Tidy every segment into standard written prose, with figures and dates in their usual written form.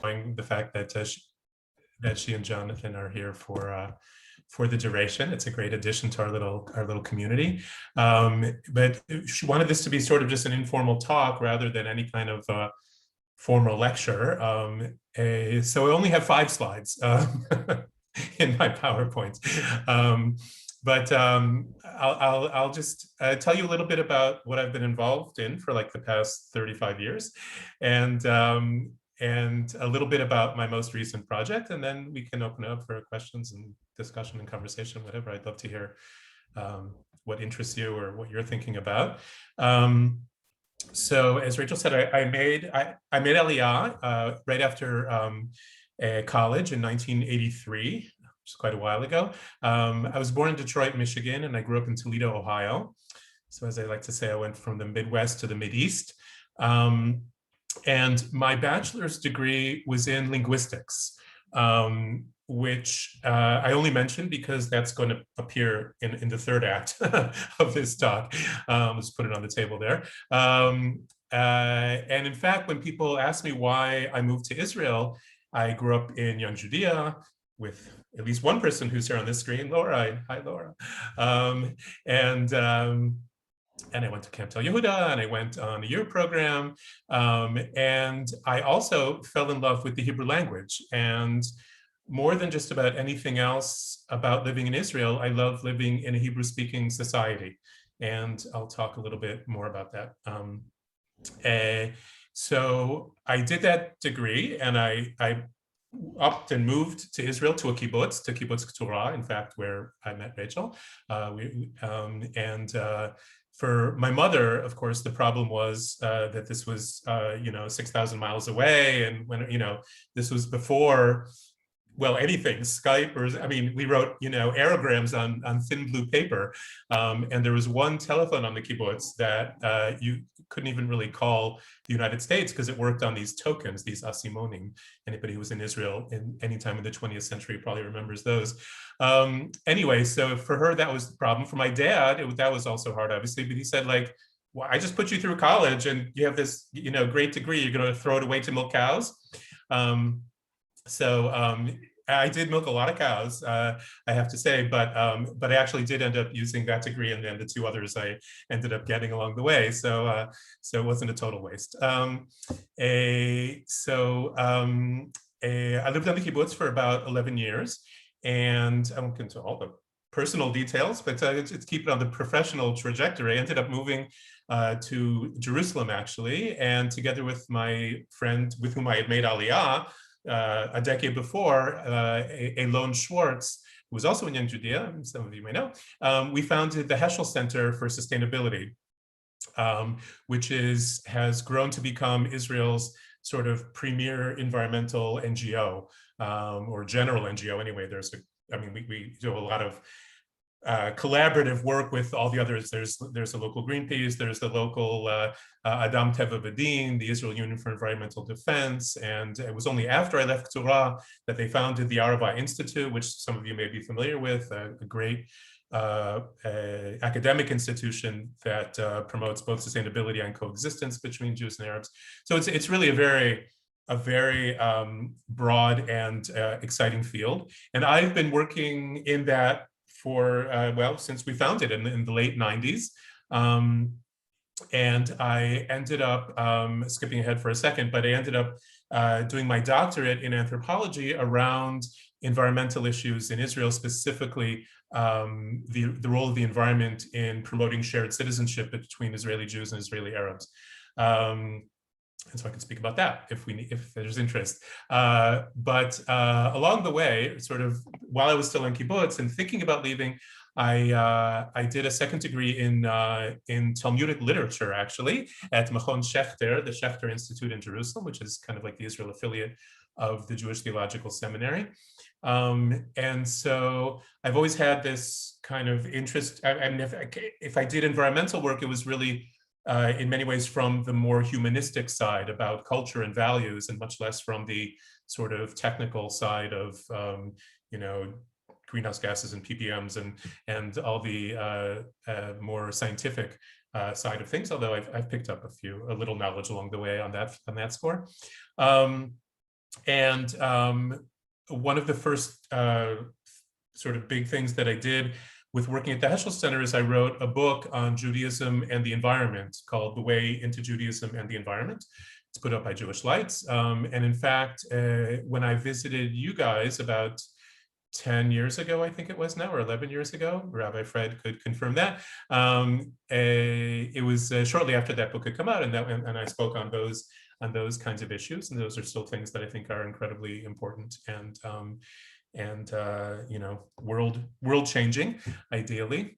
the fact that that she and Jonathan are here for the duration. It's a great addition to our little community. But she wanted this to be sort of just an informal talk rather than any kind of formal lecture. So I only have 5 slides in my PowerPoint. I'll just tell you a little bit about what I've been involved in for like the past 35 years, and a little bit about my most recent project, and then we can open it up for questions and discussion and conversation, whatever. I'd love to hear what interests you or what you're thinking about. So as Rachel said, I made Aliyah right after college in 1983, which is quite a while ago. I was born in Detroit, Michigan, and I grew up in Toledo, Ohio. So as I like to say, I went from the Midwest to the Mideast. And my bachelor's degree was in linguistics, which I only mentioned because that's going to appear in the third act of this talk. Let's put it on the table there. And in fact, when people ask me why I moved to Israel, I grew up in young Judea with at least one person who's here on this screen, Laura. Hi, Laura. And I went to Camp Tel Yehuda, and I went on a year program. And I also fell in love with the Hebrew language. And more than just about anything else about living in Israel, I love living in a Hebrew-speaking society. And I'll talk a little bit more about that. So I did that degree, and I upped and moved to Israel, to Kibbutz Keturah, in fact, where I met Rachel. For my mother, of course, the problem was that this was, 6,000 miles away. And when, this was before, well, anything, Skype, we wrote, aerograms on thin blue paper. And there was one telephone on the kibbutz that you couldn't even really call the United States because it worked on these tokens, these asimonim. Anybody who was in Israel in any time in the 20th century probably remembers those. Anyway, so for her, that was the problem. For my dad, that was also hard, obviously, but he said, like, well, I just put you through college and you have this, great degree, you're going to throw it away to milk cows. I did milk a lot of cows, I have to say, but I actually did end up using that degree, and then the 2 others I ended up getting along the way. So it wasn't a total waste. I lived on the kibbutz for about 11 years, and I won't get into all the personal details, but let's keep it on the professional trajectory. I ended up moving to Jerusalem, actually, and together with my friend with whom I had made Aliyah a decade before, Elon Schwartz, who was also in Young Judea, some of you may know, we founded the Heschel Center for Sustainability, which has grown to become Israel's sort of premier environmental NGO, or general NGO anyway. We do a lot of collaborative work with all the others. There's the local Greenpeace, there's the local Adam Teva V'Din, the Israel Union for Environmental Defense, and it was only after I left Torah that they founded the Arava Institute, which some of you may be familiar with, a great academic institution that promotes both sustainability and coexistence between Jews and Arabs. So it's really a very broad and exciting field, and I've been working in that for, since we founded in the late 90s. And I ended up, skipping ahead for a second, but I ended up doing my doctorate in anthropology around environmental issues in Israel, specifically the role of the environment in promoting shared citizenship between Israeli Jews and Israeli Arabs. And so I can speak about that if there's interest. But along the way, sort of while I was still in kibbutz and thinking about leaving, I did a second degree in Talmudic literature, actually, at Machon Shechter, the Shechter Institute in Jerusalem, which is kind of like the Israel affiliate of the Jewish Theological Seminary. And so I've always had this kind of interest. If I did environmental work, it was really in many ways from the more humanistic side about culture and values, and much less from the sort of technical side of greenhouse gases and ppms and all the more scientific side of things, although I've picked up a little knowledge along the way on that score. And one of the first sort of big things that I did with working at the Heschel Center is I wrote a book on Judaism and the environment called The Way into Judaism and the Environment. It's put up by Jewish Lights. And in fact, when I visited you guys about 10 years ago, I think it was now, or 11 years ago, Rabbi Fred could confirm that. It was shortly after that book had come out, and I spoke on those kinds of issues, and those are still things that I think are incredibly important and you know, world changing, ideally.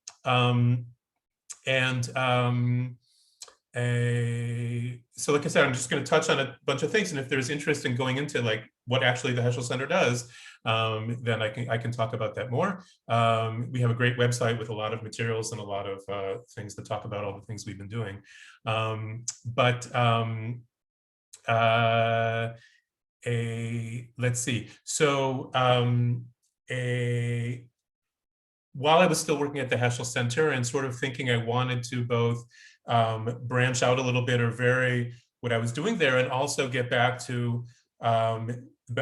So like I said, I'm just going to touch on a bunch of things, and if there's interest in going into like what actually the Heschel Center does, then I can talk about that more. We have a great website with a lot of materials and a lot of things that talk about all the things we've been doing. Let's see. So while I was still working at the Heschel Center and sort of thinking I wanted to both branch out a little bit or vary what I was doing there and also get back to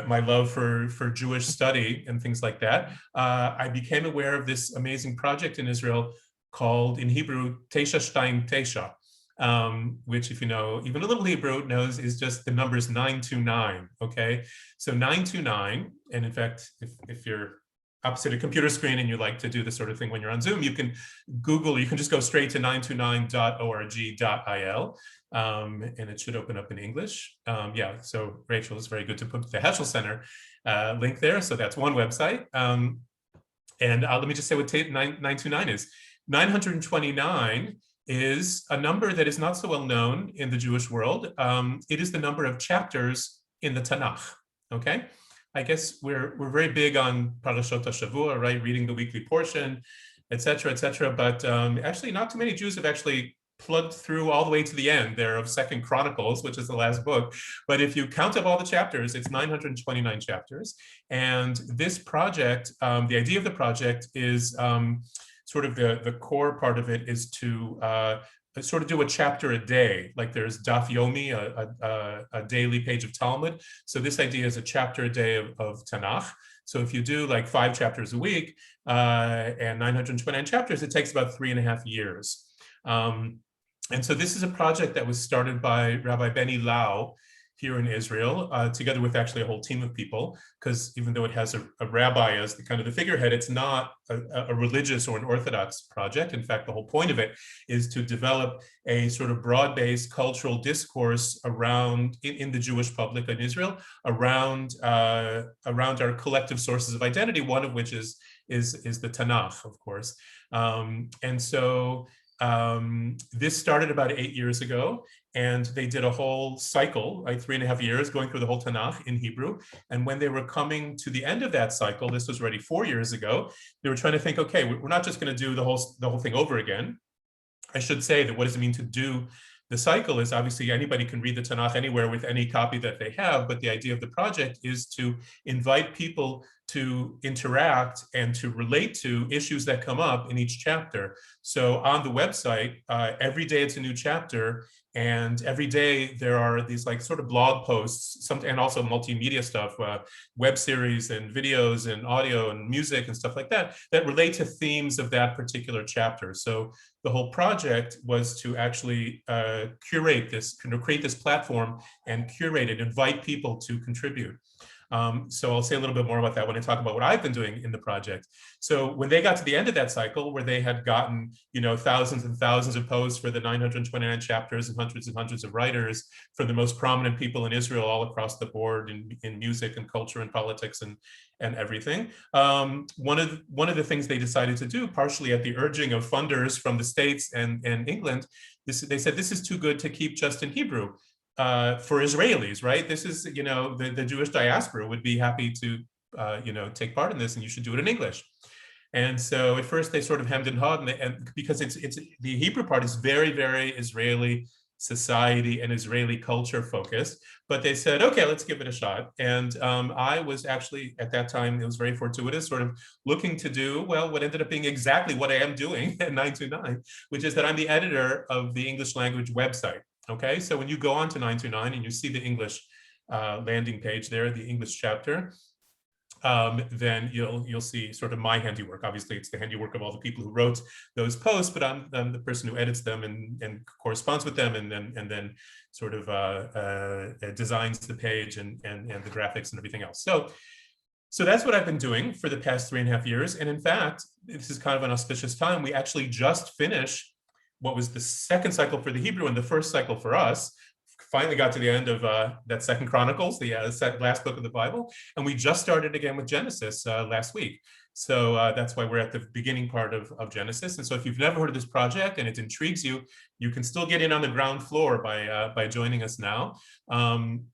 my love for Jewish study and things like that, I became aware of this amazing project in Israel called, in Hebrew, Tesha Shtayim Tesha, which, if you know even a little Hebrew, knows is just the numbers 929. Okay, so 929, and in fact, if you're opposite a computer screen and you like to do this sort of thing when you're on Zoom, you can Google, you can just go straight to 929.org.il, and it should open up in English. Yeah, so Rachel is very good to put the Heschel Center link there. So that's one website. And let me just say what 929 is. 929 is a number that is not so well known in the Jewish world. It is the number of chapters in the Tanakh, okay? I guess we're very big on Parashot HaShavua, right? Reading the weekly portion, et cetera, but actually not too many Jews have actually plugged through all the way to the end there of Second Chronicles, which is the last book. But if you count up all the chapters, it's 929 chapters. And this project, the idea of the project is sort of the core part of it is to sort of do a chapter a day, like there's Daf Yomi, a daily page of Talmud. So this idea is a chapter a day of Tanakh. So if you do like 5 chapters a week and 929 chapters, it takes about 3.5 years. And so this is a project that was started by Rabbi Benny Lau here in Israel, together with actually a whole team of people, because even though it has a rabbi as the kind of the figurehead, it's not a religious or an Orthodox project. In fact, the whole point of it is to develop a sort of broad-based cultural discourse around, in the Jewish public in Israel, around our collective sources of identity, one of which is the Tanakh, of course. And so this started about 8 years ago, and they did a whole cycle, like 3.5 years, going through the whole Tanakh in Hebrew. And when they were coming to the end of that cycle, this was already 4 years ago, they were trying to think, okay, we're not just going to do the whole thing over again. I should say that what does it mean to do the cycle is obviously anybody can read the Tanakh anywhere with any copy that they have, but the idea of the project is to invite people to interact and to relate to issues that come up in each chapter. So on the website, every day it's a new chapter, and every day there are these like sort of blog posts, and also multimedia stuff, web series and videos and audio and music and stuff like that, that relate to themes of that particular chapter. So the whole project was to actually curate this, create this platform and curate it, invite people to contribute. So I'll say a little bit more about that when I talk about what I've been doing in the project. So when they got to the end of that cycle, where they had gotten, thousands and thousands of posts for the 929 chapters and hundreds of writers from the most prominent people in Israel all across the board in music and culture and politics and everything. One of the things they decided to do, partially at the urging of funders from the States and England, they said, this is too good to keep just in Hebrew. For Israelis, right? This is, the Jewish diaspora would be happy to, take part in this, and you should do it in English. And so at first they sort of hemmed and hawed, and because it's the Hebrew part is very, very Israeli society and Israeli culture focused, but they said, okay, let's give it a shot. And I was actually, at that time, it was very fortuitous, sort of looking to do, well, what ended up being exactly what I am doing at 929, which is that I'm the editor of the English language website. Okay, so when you go on to 929 and you see the English landing page there, the English chapter, then you'll see sort of my handiwork. Obviously, it's the handiwork of all the people who wrote those posts, but I'm the person who edits them and corresponds with them, and then sort of designs the page and the graphics and everything else. So that's what I've been doing for the past 3.5 years. And in fact, this is kind of an auspicious time. We actually just finished what was the second cycle for the Hebrew and the first cycle for us. Finally got to the end of that Second Chronicles, the last book of the Bible, and we just started again with Genesis last week. So that's why we're at the beginning part of Genesis. And so if you've never heard of this project and it intrigues you, you can still get in on the ground floor by joining us now. In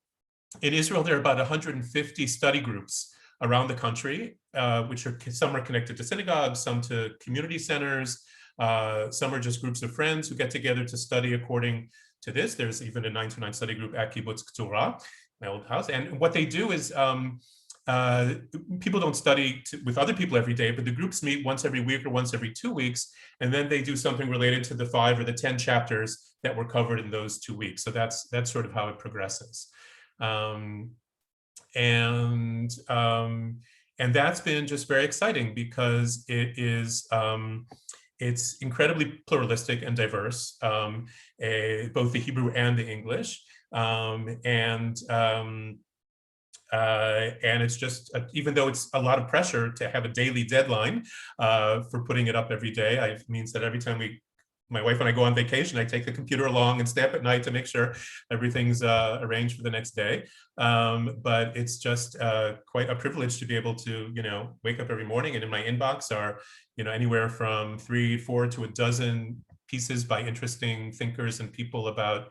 Israel, there are about 150 study groups around the country, which are some are connected to synagogues, some to community centers, some are just groups of friends who get together to study according to this. There's even a 929 study group at Kibbutz Keturah, my old house. And what they do is people don't study with other people every day, but the groups meet once every week or once every 2 weeks, and then they do something related to the 5 or the 10 chapters that were covered in those 2 weeks. So that's sort of how it progresses. And that's been just very exciting because it is it's incredibly pluralistic and diverse, both the Hebrew and the English, and it's just even though it's a lot of pressure to have a daily deadline for putting it up every day, it means that every time my wife and I go on vacation, I take the computer along and stay up at night to make sure everything's arranged for the next day. But it's just quite a privilege to be able to, wake up every morning, and in my inbox are, anywhere from 3, 4 to a dozen pieces by interesting thinkers and people about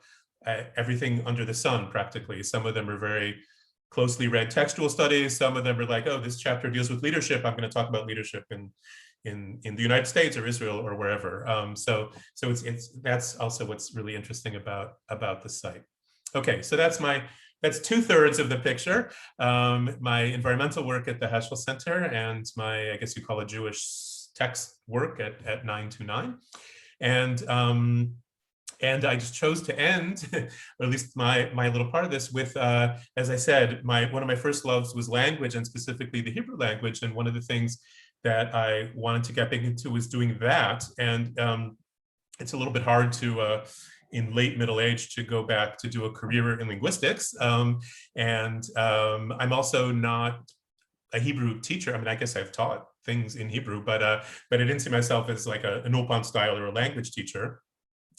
everything under the sun, practically. Some of them are very closely read textual studies. Some of them are like, oh, this chapter deals with leadership. I'm going to talk about leadership in the United States or Israel or wherever. So that's also what's really interesting about the site. Okay, so that's 2/3 of the picture. My environmental work at the Heschel Center and my, I guess you call it Jewish text work at 929. And I just chose to end, or at least my little part of this, with, as I said, one of my first loves was language, and specifically the Hebrew language. And one of the things that I wanted to get back into was doing that. And it's a little bit hard to, in late middle age, to go back to do a career in linguistics. I'm also not a Hebrew teacher. I mean, I guess I've taught things in Hebrew, but I didn't see myself as like an Ulpan style or a language teacher.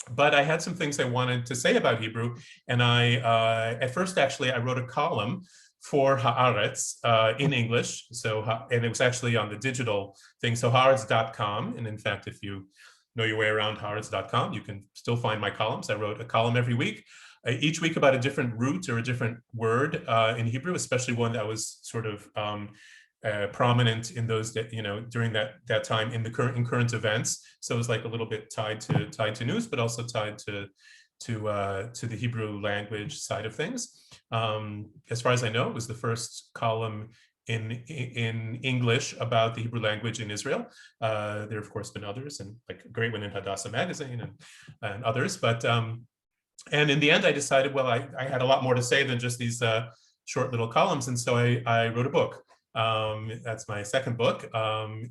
But I had some things I wanted to say about Hebrew. And at first, actually, I wrote a column for Haaretz in English. And it was actually on the digital thing. So haaretz.com. And in fact, if you know your way around haaretz.com, you can still find my columns. I wrote a column every week, each week about a different root or a different word in Hebrew, especially one that was sort of prominent in those that, during that time in current events. So it was like a little bit tied to news, but also tied to the Hebrew language side of things. As far as I know, it was the first column in English about the Hebrew language in Israel. There have, of course, been others, and like a great one in Hadassah magazine and others. But and in the end, I decided, well, I had a lot more to say than just these short little columns, and so I wrote a book. That's my second book.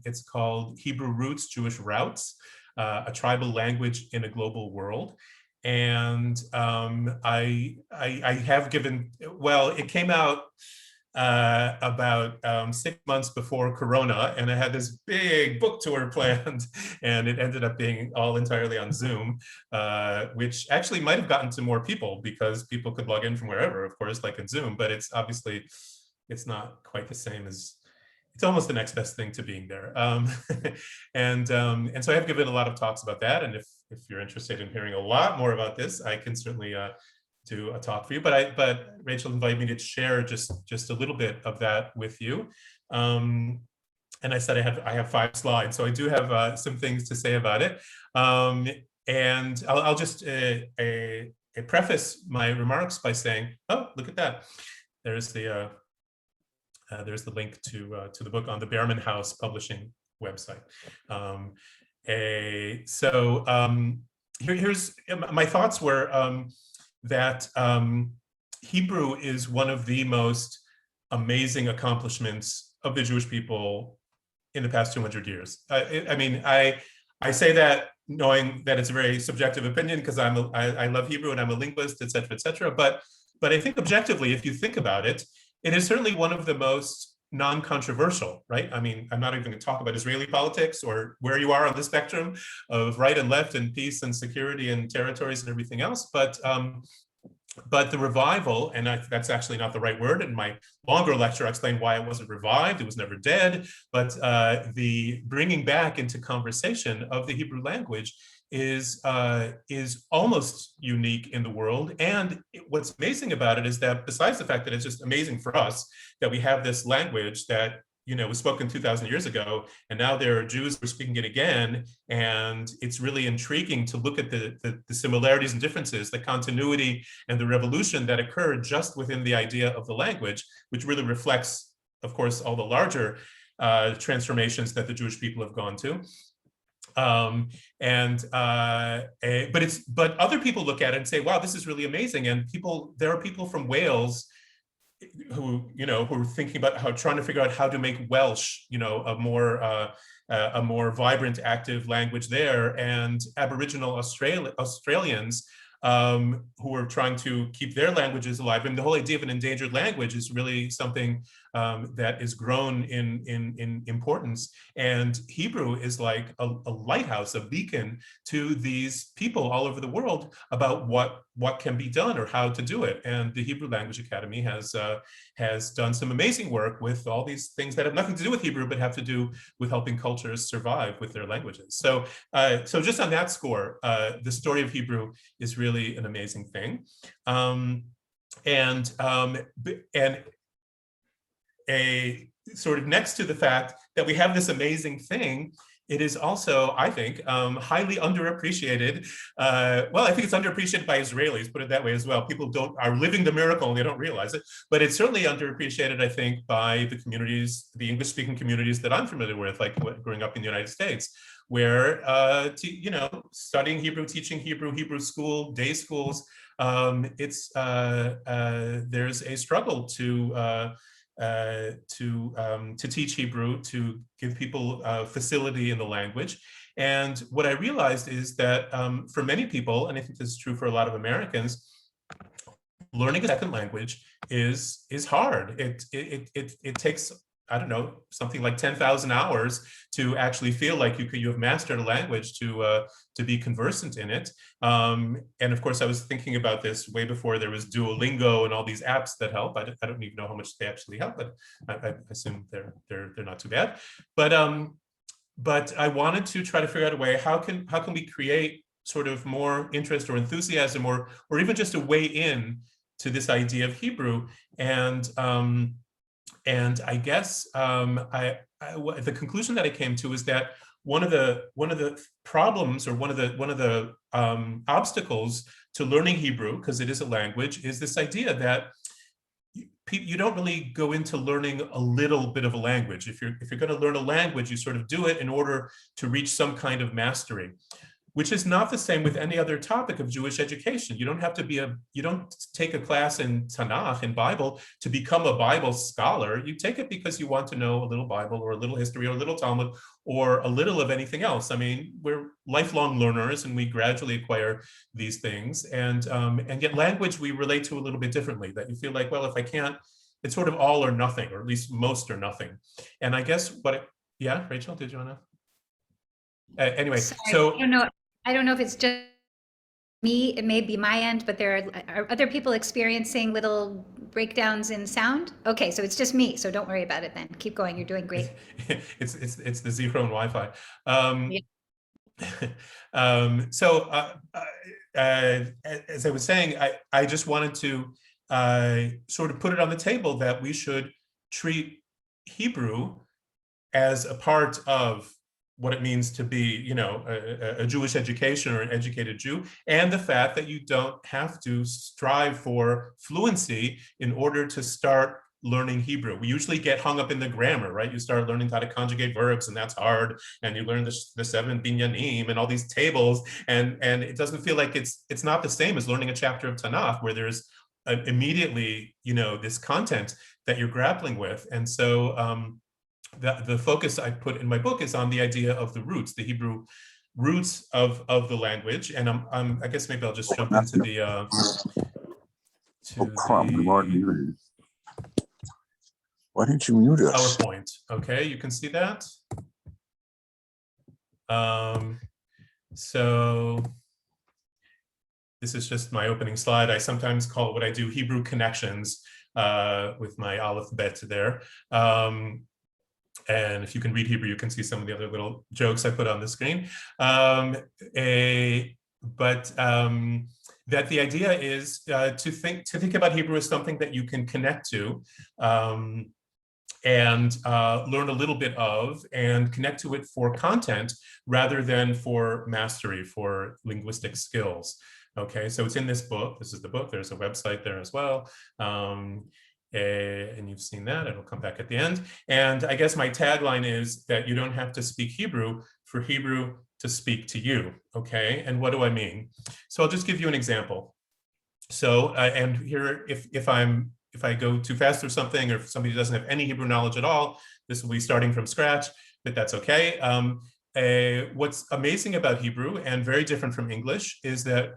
It's called Hebrew Roots, Jewish Routes, a Tribal Language in a Global World. And I have given, well, it came out about 6 months before Corona, and I had this big book tour planned, and it ended up being all entirely on Zoom, which actually might have gotten to more people because people could log in from wherever, of course, like in Zoom, but it's obviously, it's not quite the same as, it's almost the next best thing to being there. And so I have given a lot of talks about that. And if you're interested in hearing a lot more about this, I can certainly do a talk for you. But Rachel invited me to share just a little bit of that with you. And I said I have 5 slides, so I do have some things to say about it. And I'll just preface my remarks by saying, oh, look at that. There's the link to the book on the Behrman House Publishing website. Here's my thoughts were that Hebrew is one of the most amazing accomplishments of the Jewish people in the past 200 years. I mean, I say that knowing that it's a very subjective opinion because I love Hebrew and I'm a linguist, et cetera, et cetera. But I think objectively, if you think about it, it is certainly one of the most non-controversial, right? I mean, I'm not even going to talk about Israeli politics or where you are on the spectrum of right and left and peace and security and territories and everything else. But the revival, and that's actually not the right word. In my longer lecture, I explained why it wasn't revived. It was never dead. But the bringing back into conversation of the Hebrew language is almost unique in the world. And what's amazing about it is that besides the fact that it's just amazing for us that we have this language that was spoken 2,000 years ago, and now there are Jews who are speaking it again, and it's really intriguing to look at the similarities and differences, the continuity and the revolution that occurred just within the idea of the language, which really reflects, of course, all the larger transformations that the Jewish people have gone to. But other people look at it and say, wow, this is really amazing. And there are people from Wales who are thinking about trying to figure out how to make Welsh, a more vibrant, active language there, and Aboriginal Australians who are trying to keep their languages alive. And the whole idea of an endangered language is really something that is grown in importance. And Hebrew is like a lighthouse, a beacon to these people all over the world about what can be done or how to do it. And the Hebrew Language Academy has done some amazing work with all these things that have nothing to do with Hebrew, but have to do with helping cultures survive with their languages. So just on that score, the story of Hebrew is really an amazing thing. And a sort of next to the fact that we have this amazing thing, it is also, I think, highly underappreciated. Well, I think it's underappreciated by Israelis, put it that way as well. People are living the miracle and they don't realize it, but it's certainly underappreciated, I think, by the communities, the English-speaking communities that I'm familiar with, like growing up in the United States, where studying Hebrew, teaching Hebrew, Hebrew school, day schools, there's a struggle to teach Hebrew, to give people facility in the language. And what I realized is that for many people, and I think this is true for a lot of Americans, learning a second language is hard. It takes, I don't know, something like 10,000 hours to actually feel like you have mastered a language, to be conversant in it. And of course, I was thinking about this way before there was Duolingo and all these apps that help. I don't even know how much they actually help, but I assume they're not too bad. But I wanted to try to figure out a way, how can we create sort of more interest or enthusiasm or even just a way in to this idea of Hebrew. And I guess the conclusion that I came to is that one of the problems, or one of the obstacles to learning Hebrew, because it is a language, is this idea that you don't really go into learning a little bit of a language. If you're going to learn a language, you sort of do it in order to reach some kind of mastery, which is not the same with any other topic of Jewish education. You don't have to you don't take a class in Tanakh, in Bible, to become a Bible scholar. You take it because you want to know a little Bible or a little history or a little Talmud or a little of anything else. I mean, we're lifelong learners and we gradually acquire these things. And yet language we relate to a little bit differently, that you feel like, well, if I can't, it's sort of all or nothing, or at least most or nothing. And I guess yeah, Rachel, did you want to? Anyway, Sorry, so I don't know if it's just me. It may be my end, but are other people experiencing little breakdowns in sound? Okay, so it's just me. So don't worry about it then. Keep going. You're doing great. it's the Zero Wi-Fi. Yeah. As I was saying, I just wanted to sort of put it on the table that we should treat Hebrew as a part of what it means to be, a Jewish education or an educated Jew, and the fact that you don't have to strive for fluency in order to start learning Hebrew. We usually get hung up in the grammar, right? You start learning how to conjugate verbs, and that's hard. And you learn the 7 binyanim and all these tables, and it doesn't feel like it's not the same as learning a chapter of Tanakh, where there's immediately, this content that you're grappling with. And so the focus I put in my book is on the idea of the roots, the Hebrew roots of the language. And I guess maybe I'll just jump into the Why didn't you mute us? PowerPoint. Okay, you can see that. So this is just my opening slide. I sometimes call it what I do Hebrew connections with my Aleph Bet there. And if you can read Hebrew, you can see some of the other little jokes I put on the screen. That the idea is to think about Hebrew as something that you can connect to and learn a little bit of and connect to it for content rather than for mastery, for linguistic skills. Okay, so it's in this book. This is the book. There's a website there as well. And you've seen that. It'll come back at the end. And I guess my tagline is that you don't have to speak Hebrew for Hebrew to speak to you. Okay, and what do I mean? So I'll just give you an example. So, and here, if I go too fast or something, or if somebody doesn't have any Hebrew knowledge at all, this will be starting from scratch, but that's okay. What's amazing about Hebrew and very different from English is that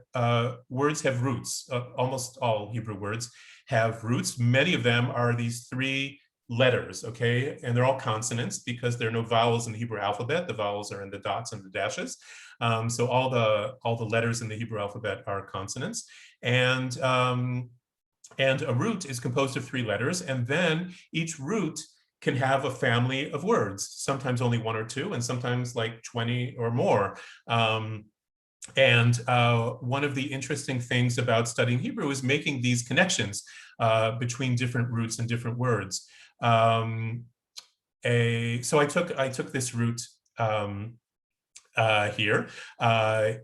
words have roots. Almost all Hebrew words have roots. Many of them are these 3 letters, okay? And they're all consonants because there are no vowels in the Hebrew alphabet. The vowels are in the dots and the dashes. So all the letters in the Hebrew alphabet are consonants. And a root is composed of 3 letters. And then each root can have a family of words, sometimes only 1 or 2, and sometimes like 20 or more. One of the interesting things about studying Hebrew is making these connections between different roots and different words. So I took this root here.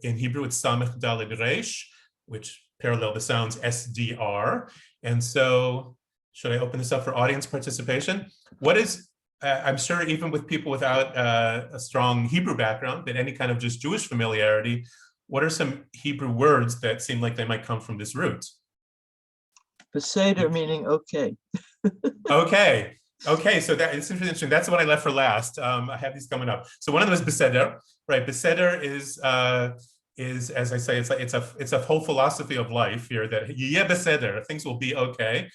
In Hebrew, it's Samech Daled Resh, which parallel the sounds SDR. And so, should I open this up for audience participation? What is, I'm sure even with people without a strong Hebrew background, but any kind of just Jewish familiarity, what are some Hebrew words that seem like they might come from this root? Beseder meaning okay. Okay, so that it's interesting. That's what I left for last. I have these coming up. So one of them is beseder, right? Beseder is, as I say, it's a whole philosophy of life here that yeah beseder, things will be okay.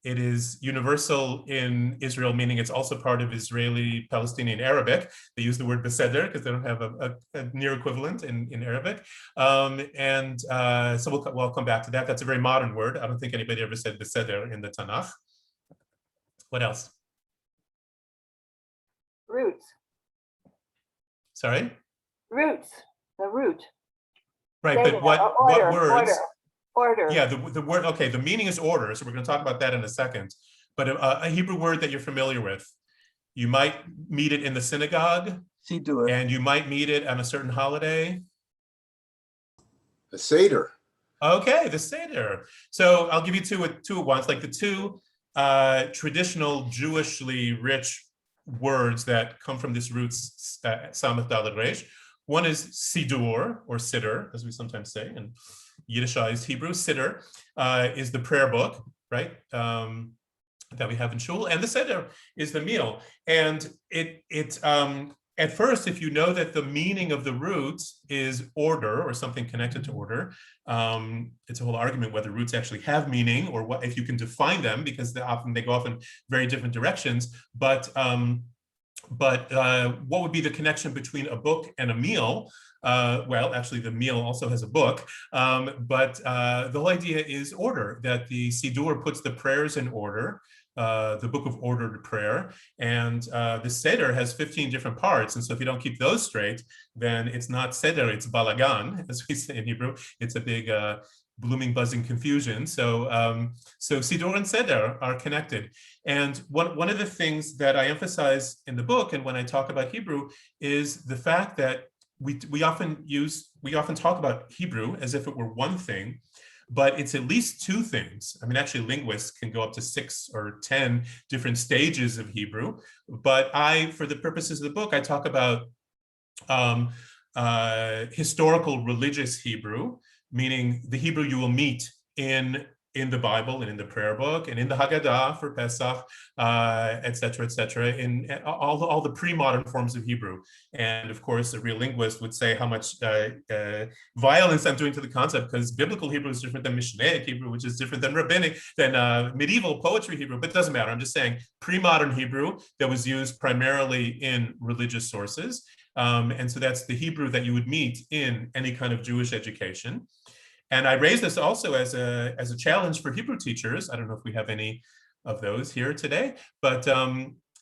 It is universal in Israel, meaning it's also part of Israeli, Palestinian, Arabic. They use the word beseder because they don't have a near equivalent in Arabic. So we'll come back to that. That's a very modern word. I don't think anybody ever said beseder in the Tanakh. What else? Roots. Sorry? Roots. The root. Right, but what words? Order. Yeah, the word, okay, the meaning is order, so we're going to talk about that in a second. But a Hebrew word that you're familiar with, you might meet it in the synagogue, Sidur. and you might meet it on a certain holiday. The Seder. Okay, the Seder. So I'll give you two at once, like the 2 traditional Jewishly rich words that come from this root, Samech Daled Resh. One is Sidur, or Siddur, as we sometimes say in Yiddishized Hebrew. Siddur is the prayer book, right, that we have in shul, and the Seder is the meal. And at first, if you know that the meaning of the root is order or something connected to order, it's a whole argument whether roots actually have meaning or what if you can define them, because they go off in very different directions. But what would be the connection between a book and a meal? Well, actually, the meal also has a book, but the whole idea is order, that the Sidur puts the prayers in order, the book of ordered prayer, and the Seder has 15 different parts, and so if you don't keep those straight, then it's not Seder, it's balagan, as we say in Hebrew. It's a big blooming, buzzing confusion. So Sidur and Seder are connected. And one of the things that I emphasize in the book and when I talk about Hebrew is the fact that we often talk about Hebrew as if it were one thing, but it's at least 2 things. I mean, actually, linguists can go up to 6 or 10 different stages of Hebrew. But for the purposes of the book, I talk about historical religious Hebrew, meaning the Hebrew you will meet in the Bible and in the prayer book and in the Haggadah for Pesach, et cetera, in all the pre-modern forms of Hebrew. And of course, a real linguist would say how much violence I'm doing to the concept, because biblical Hebrew is different than Mishnaic Hebrew, which is different than rabbinic, than medieval poetry Hebrew, but it doesn't matter. I'm just saying pre-modern Hebrew that was used primarily in religious sources. And so that's the Hebrew that you would meet in any kind of Jewish education. And I raise this also as a challenge for Hebrew teachers. I don't know if we have any of those here today, but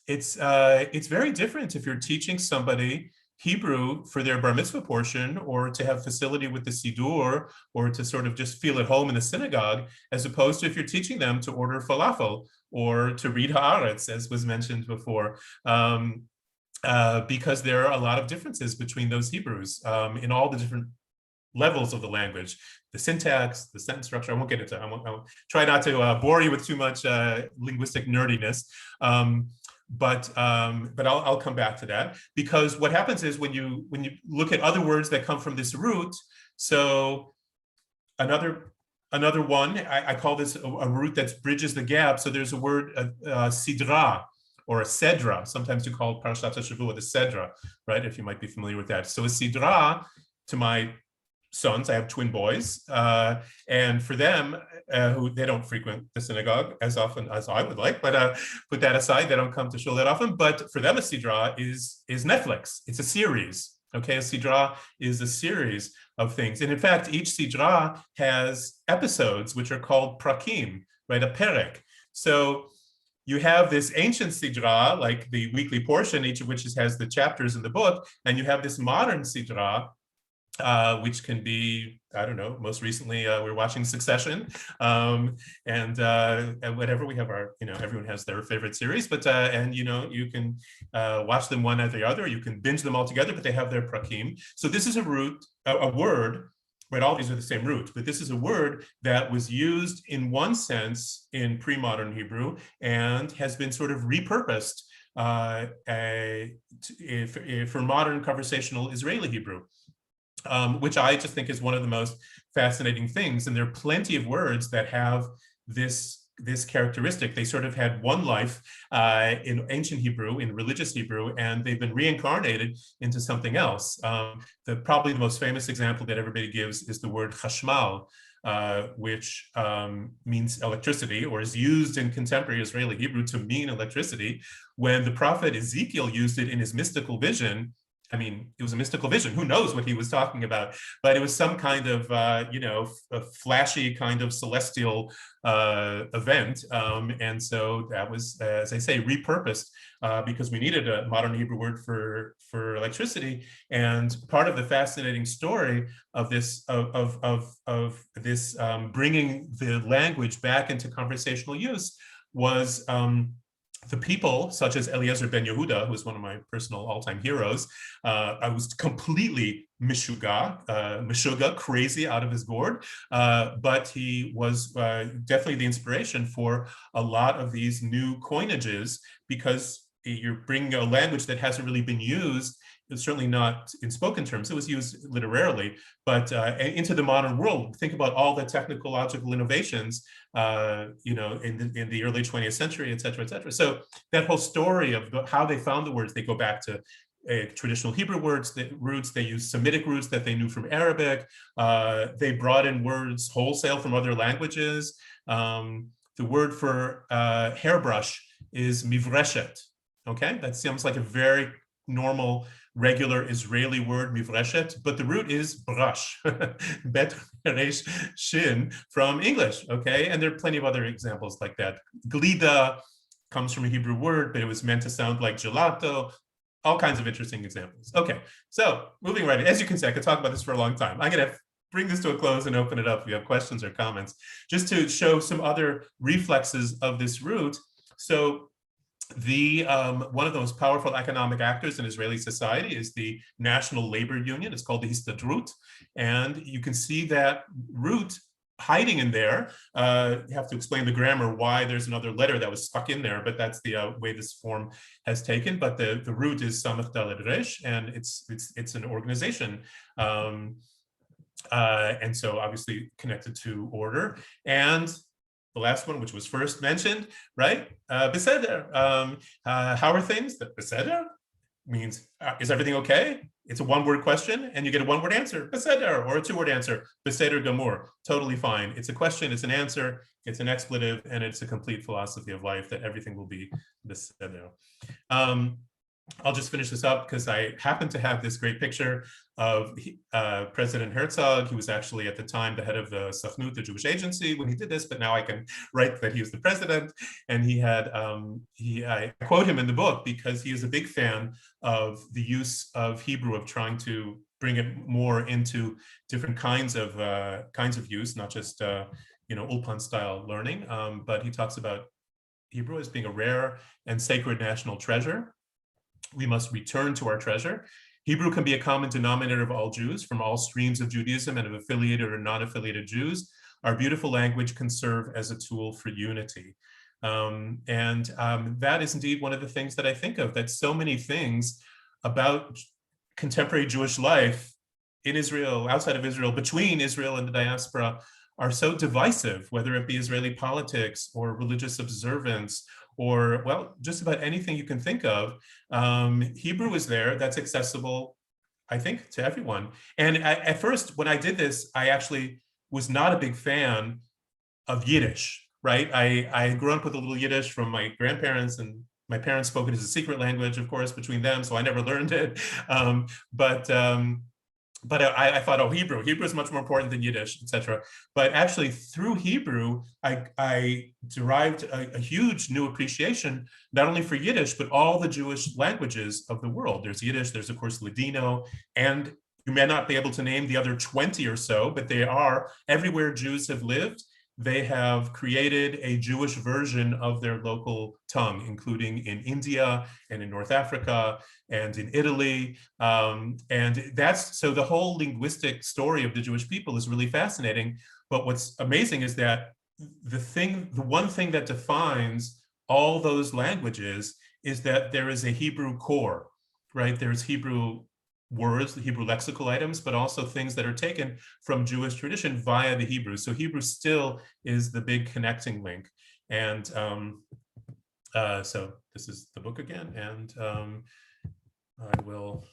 it's very different if you're teaching somebody Hebrew for their bar mitzvah portion, or to have facility with the Siddur, or to sort of just feel at home in the synagogue, as opposed to if you're teaching them to order falafel or to read Haaretz, as was mentioned before. Because there are a lot of differences between those Hebrews in all the different levels of the language, the syntax, the sentence structure. I won't get into. I won't try not to bore you with too much linguistic nerdiness, but I'll come back to that, because what happens is when you look at other words that come from this root. So another one, I call this a root that bridges the gap. So there's a word sidra, or a sedra. Sometimes you call Parashat HaShavua the sedra, right? If you might be familiar with that. So a sidra, to my sons, I have twin boys, and for them, who they don't frequent the synagogue as often as I would like, but put that aside, they don't come to shul that often. But for them, a sidra is Netflix. It's a series. Okay, a sidra is a series of things, and in fact, each sidra has episodes which are called prakim, right? A perek. So you have this ancient sidra, like the weekly portion, each of which has the chapters in the book, and you have this modern sidra, which can be, I don't know, most recently we're watching Succession, and whatever. We have our, everyone has their favorite series, but and you can watch them one after the other, you can binge them all together, but they have their prakim. So this is a word, right? All these are the same root, but this is a word that was used in one sense in pre-modern Hebrew and has been sort of repurposed for modern conversational Israeli Hebrew. Which I just think is one of the most fascinating things. And there are plenty of words that have this characteristic. They sort of had one life in ancient Hebrew, in religious Hebrew, and they've been reincarnated into something else. Probably the most famous example that everybody gives is the word chashmal, which means electricity, or is used in contemporary Israeli Hebrew to mean electricity. When the prophet Ezekiel used it in his mystical vision, I mean, it was a mystical vision. Who knows what he was talking about? But it was some kind of, a flashy kind of celestial event. And so that was, as I say, repurposed because we needed a modern Hebrew word for electricity. And part of the fascinating story of this, of this bringing the language back into conversational use was the people, such as Eliezer ben Yehuda, who is one of my personal all-time heroes. I was completely mishuga, crazy out of his gourd, but he was definitely the inspiration for a lot of these new coinages, because you're bringing a language that hasn't really been used. It's certainly not in spoken terms. It was used literarily, but into the modern world. Think about all the technological innovations, in the early 20th century, et cetera, et cetera. So that whole story of how they found the words, they go back to traditional Hebrew roots. They use Semitic roots that they knew from Arabic. They brought in words wholesale from other languages. The word for hairbrush is mivreshet. Okay, that seems like a very normal, regular Israeli word, mivreshet, but the root is brush, bet resh shin from English, okay? And there are plenty of other examples like that. Glida comes from a Hebrew word, but it was meant to sound like gelato. All kinds of interesting examples. Okay, so moving right in. As you can see, I could talk about this for a long time. I'm gonna bring this to a close and open it up if you have questions or comments, just to show some other reflexes of this root. So one of the most powerful economic actors in Israeli society is the National Labor Union. It's called the Histadrut, and you can see that root hiding in there. You have to explain the grammar why there's another letter that was stuck in there, but that's the way this form has taken. But the root is Samech Daled Resh, and it's an organization. And so obviously connected to order. And the last one, which was first mentioned, right? Beseder. How are things? The beseder means, is everything okay? It's a one-word question, and you get a one-word answer, beseder, or a two-word answer, beseder gamur, totally fine. It's a question, it's an answer, it's an expletive, and it's a complete philosophy of life that everything will be beseder. I'll just finish this up because I happen to have this great picture of President Herzog. He was actually at the time the head of the Safnut, the Jewish agency, when he did this, but now I can write that he was the president. And he had, I quote him in the book because he is a big fan of the use of Hebrew, of trying to bring it more into different kinds of use, not just Ulpan style learning. But he talks about Hebrew as being a rare and sacred national treasure. We must return to our treasure. Hebrew can be a common denominator of all Jews from all streams of Judaism and of affiliated or non-affiliated Jews. Our beautiful language can serve as a tool for unity. That is indeed one of the things that I think of, that so many things about contemporary Jewish life in Israel, outside of Israel, between Israel and the diaspora, are so divisive, whether it be Israeli politics or religious observance, or, well, just about anything you can think of. Hebrew is there, that's accessible, I think, to everyone. And at first, when I did this, I actually was not a big fan of Yiddish, right? I grew up with a little Yiddish from my grandparents, and my parents spoke it as a secret language, of course, between them, so I never learned it. But I thought, oh, Hebrew is much more important than Yiddish, etc. But actually, through Hebrew, I derived a huge new appreciation, not only for Yiddish, but all the Jewish languages of the world. There's Yiddish, there's, of course, Ladino, and you may not be able to name the other 20 or so, but they are, everywhere Jews have lived, they have created a Jewish version of their local tongue, including in India and in North Africa and in Italy. And that's, so the whole linguistic story of the Jewish people is really fascinating. But what's amazing is that the one thing that defines all those languages is that there is a Hebrew core, right? There's Hebrew words, the Hebrew lexical items, but also things that are taken from Jewish tradition via the Hebrew. So Hebrew still is the big connecting link. And so this is the book again, and I will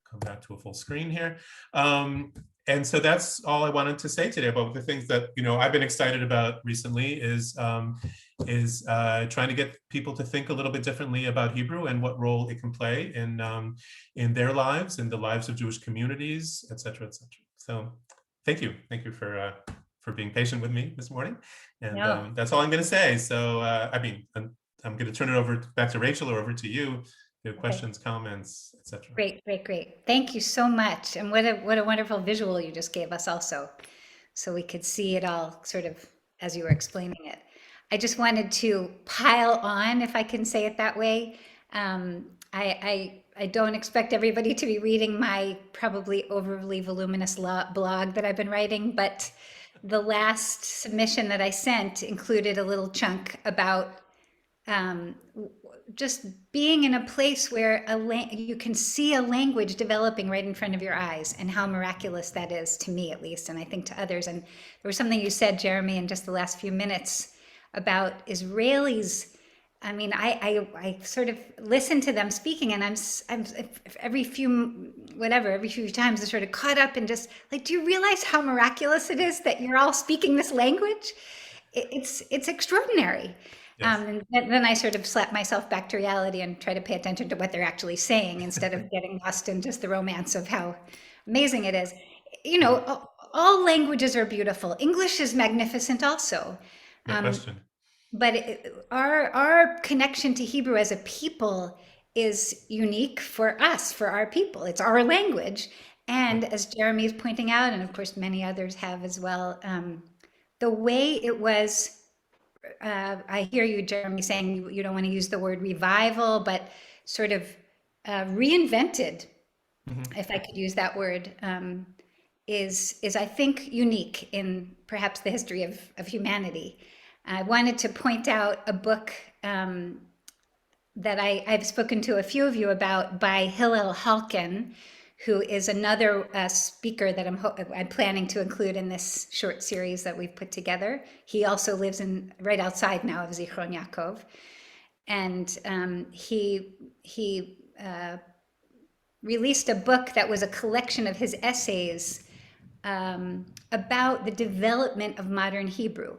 come back to a full screen here. And so that's all I wanted to say today about the things that I've been excited about recently is trying to get people to think a little bit differently about Hebrew and what role it can play in their lives, in the lives of Jewish communities, et cetera, et cetera. So thank you for being patient with me this morning, and that's all I'm going to say. So I'm going to turn it back to Rachel or over to you. Questions, comments, etc. Great. Thank you so much. And what a wonderful visual you just gave us also. So we could see it all sort of as you were explaining it. I just wanted to pile on, if I can say it that way. I don't expect everybody to be reading my probably overly voluminous blog that I've been writing, but the last submission that I sent included a little chunk about just being in a place where you can see a language developing right in front of your eyes, and how miraculous that is, to me at least, and I think to others. And there was something you said, Jeremy, in just the last few minutes about Israelis. I mean, I sort of listen to them speaking, and I'm every few times I sort of caught up and just like, do you realize how miraculous it is that you're all speaking this language? It's extraordinary. Yes. And then I sort of slap myself back to reality and try to pay attention to what they're actually saying instead of getting lost in just the romance of how amazing it is. All languages are beautiful. English is magnificent also. No question. But our connection to Hebrew as a people is unique for us, for our people. It's our language. And as Jeremy is pointing out, and of course many others have as well, the way it was, I hear you, Jeremy, saying you don't want to use the word revival, but sort of reinvented, if I could use that word, is I think unique in perhaps the history of humanity. I wanted to point out a book that I've spoken to a few of you about by Hillel Halkin, who is another speaker that I'm planning to include in this short series that we've put together. He also lives right outside now of Zichron Yaakov, and he released a book that was a collection of his essays about the development of modern Hebrew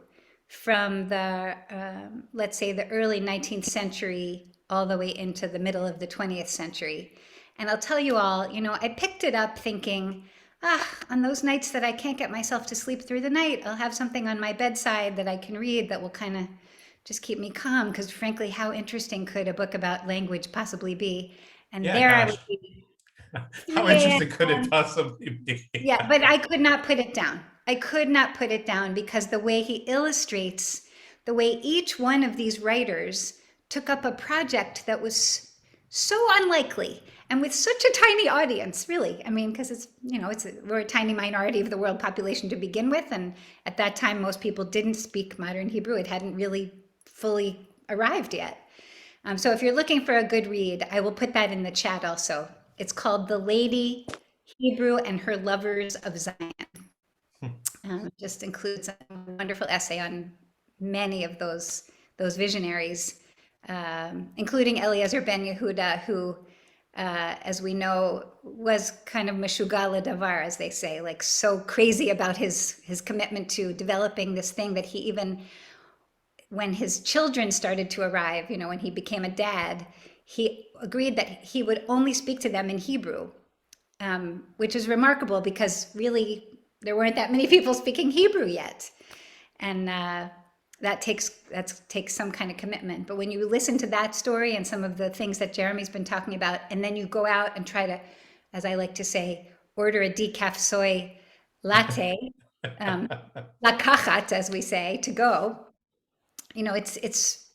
from the, let's say, the early 19th century all the way into the middle of the 20th century. And I'll tell you all, I picked it up thinking, on those nights that I can't get myself to sleep through the night, I'll have something on my bedside that I can read that will kind of just keep me calm, because frankly, how interesting could a book about language possibly be? And Yeah, there I gosh. would be. How interesting could it possibly be? Yeah, but I could not put it down. I could not put it down because the way he illustrates, the way each one of these writers took up a project that was so unlikely and with such a tiny audience, really. I mean, because we're a tiny minority of the world population to begin with. And at that time, most people didn't speak modern Hebrew. It hadn't really fully arrived yet. So if you're looking for a good read, I will put that in the chat also. It's called The Lady Hebrew and Her Lovers of Zion. Just includes a wonderful essay on many of those visionaries, including Eliezer ben Yehuda, who, as we know, was kind of meshugal davar, as they say, like so crazy about his commitment to developing this thing that he even, when his children started to arrive, when he became a dad, he agreed that he would only speak to them in Hebrew, which is remarkable because really there weren't that many people speaking Hebrew yet. And that takes some kind of commitment. But when you listen to that story and some of the things that Jeremy's been talking about, and then you go out and try to, as I like to say, order a decaf soy latte, lakachat, as we say, to go,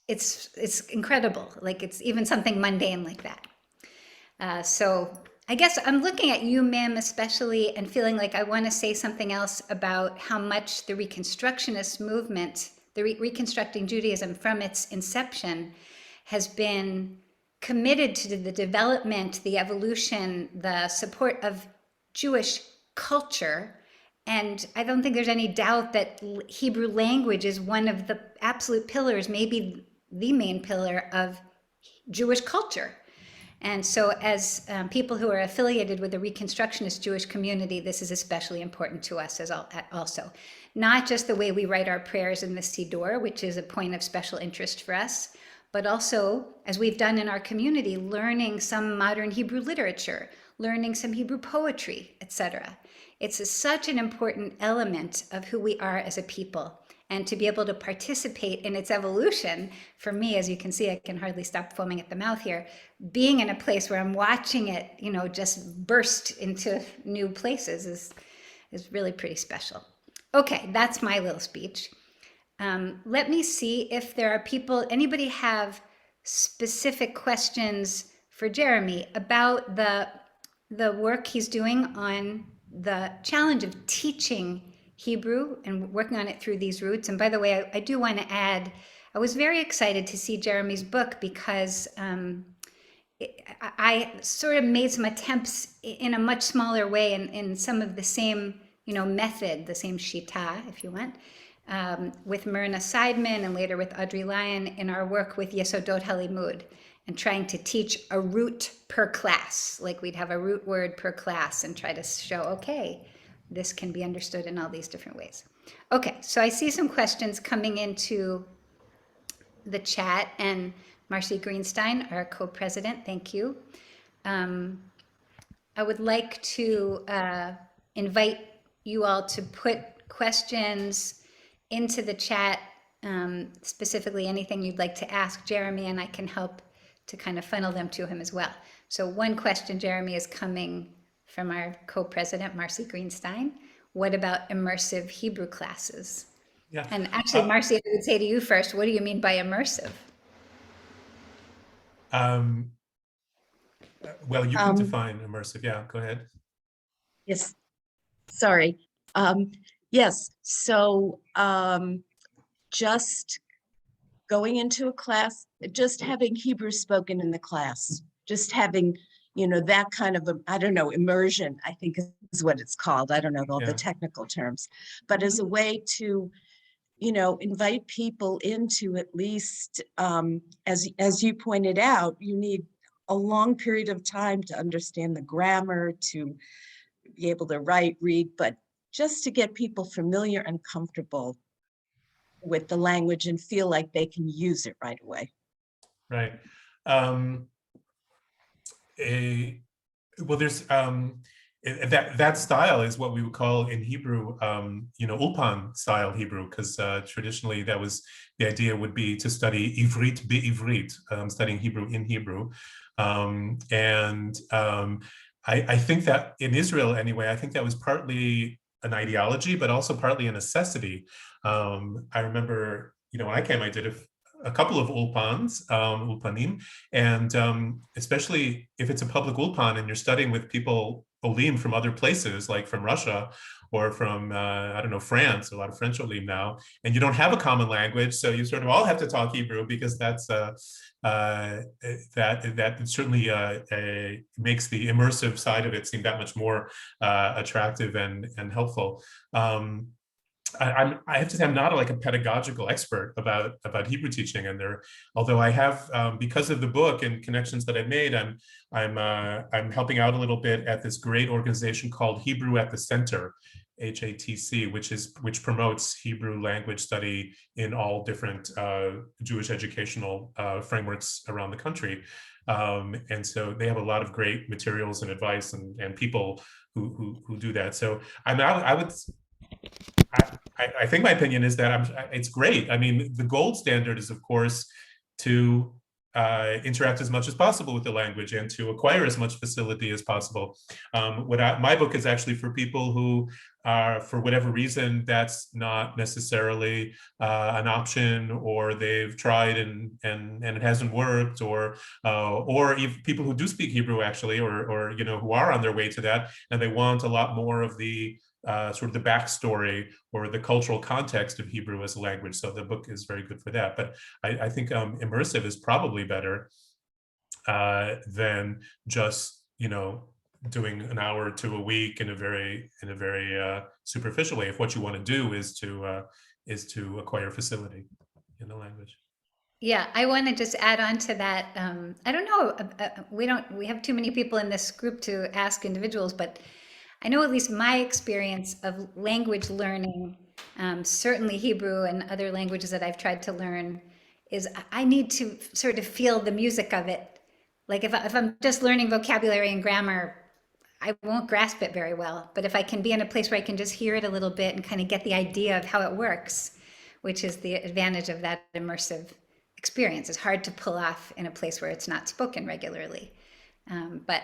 it's incredible. Like it's even something mundane like that. So I guess I'm looking at you, Mim, especially, and feeling like I want to say something else about how much the Reconstructionist movement, the Reconstructing Judaism from its inception, has been committed to the development, the evolution, the support of Jewish culture. And I don't think there's any doubt that Hebrew language is one of the absolute pillars, maybe the main pillar of Jewish culture. And so as people who are affiliated with the Reconstructionist Jewish community, this is especially important to us also. Not just the way we write our prayers in the Siddur, which is a point of special interest for us, but also, as we've done in our community, learning some modern Hebrew literature, learning some Hebrew poetry, etc. It's such an important element of who we are as a people. And to be able to participate in its evolution, for me, as you can see, I can hardly stop foaming at the mouth here, being in a place where I'm watching it, just burst into new places is really pretty special. Okay, that's my little speech. Let me see if there are people, anybody have specific questions for Jeremy about the work he's doing on the challenge of teaching Hebrew and working on it through these roots. And by the way, I do want to add, I was very excited to see Jeremy's book because I sort of made some attempts in a much smaller way in some of the same, method, the same shita, if you want, with Myrna Seidman and later with Audrey Lyon in our work with Yesodot Halimud and trying to teach a root per class. Like we'd have a root word per class and try to show, okay, this can be understood in all these different ways. Okay, so I see some questions coming into the chat, and Marcy Greenstein, our co-president, thank you. I would like to invite you all to put questions into the chat, specifically anything you'd like to ask Jeremy, and I can help to kind of funnel them to him as well. So one question, Jeremy, is coming from our co-president, Marcy Greenstein. What about immersive Hebrew classes? Yeah. And actually, Marcy, I would say to you first, what do you mean by immersive? Well, you can define immersive. Yeah, go ahead. Yes, sorry. Yes, so just going into a class, just having Hebrew spoken in the class, just having that kind of, I don't know, immersion, I think is what it's called. I don't know all the Yeah. technical terms, but as a way to, invite people into at least, as you pointed out, you need a long period of time to understand the grammar, to be able to write, read, but just to get people familiar and comfortable with the language and feel like they can use it right away. Right. Well, there's that style is what we would call in Hebrew, Ulpan style Hebrew, because traditionally that was the idea would be to study Ivrit be'Ivrit, studying Hebrew in Hebrew, I think that in Israel anyway, I think that was partly an ideology, but also partly a necessity. I remember, when I came, I did a couple of ulpanim, and especially if it's a public ulpan and you're studying with people, olim from other places, like from Russia or from, I don't know, France, a lot of French olim now, and you don't have a common language, so you sort of all have to talk Hebrew because that's, that certainly makes the immersive side of it seem that much more attractive and helpful. I have to say I'm not like a pedagogical expert about Hebrew teaching, and although I have because of the book and connections that I've made, I'm helping out a little bit at this great organization called Hebrew at the Center, HATC, which promotes Hebrew language study in all different Jewish educational frameworks around the country, and so they have a lot of great materials and advice and people who do that. So I think my opinion is that it's great. I mean, the gold standard is, of course, to interact as much as possible with the language and to acquire as much facility as possible. My book is actually for people who, for whatever reason, that's not necessarily an option, or they've tried and it hasn't worked, or even people who do speak Hebrew actually, or who are on their way to that, and they want a lot more of the sort of the backstory or the cultural context of Hebrew as a language. So the book is very good for that. But I think immersive is probably better than just doing an hour or two a week in a very superficial way. If what you want to do is to acquire facility in the language. Yeah, I want to just add on to that. I don't know. We have too many people in this group to ask individuals, but I know at least my experience of language learning, certainly Hebrew and other languages that I've tried to learn, is I need to sort of feel the music of it. Like if I'm just learning vocabulary and grammar, I won't grasp it very well. But if I can be in a place where I can just hear it a little bit and kind of get the idea of how it works, which is the advantage of that immersive experience. It's hard to pull off in a place where it's not spoken regularly, but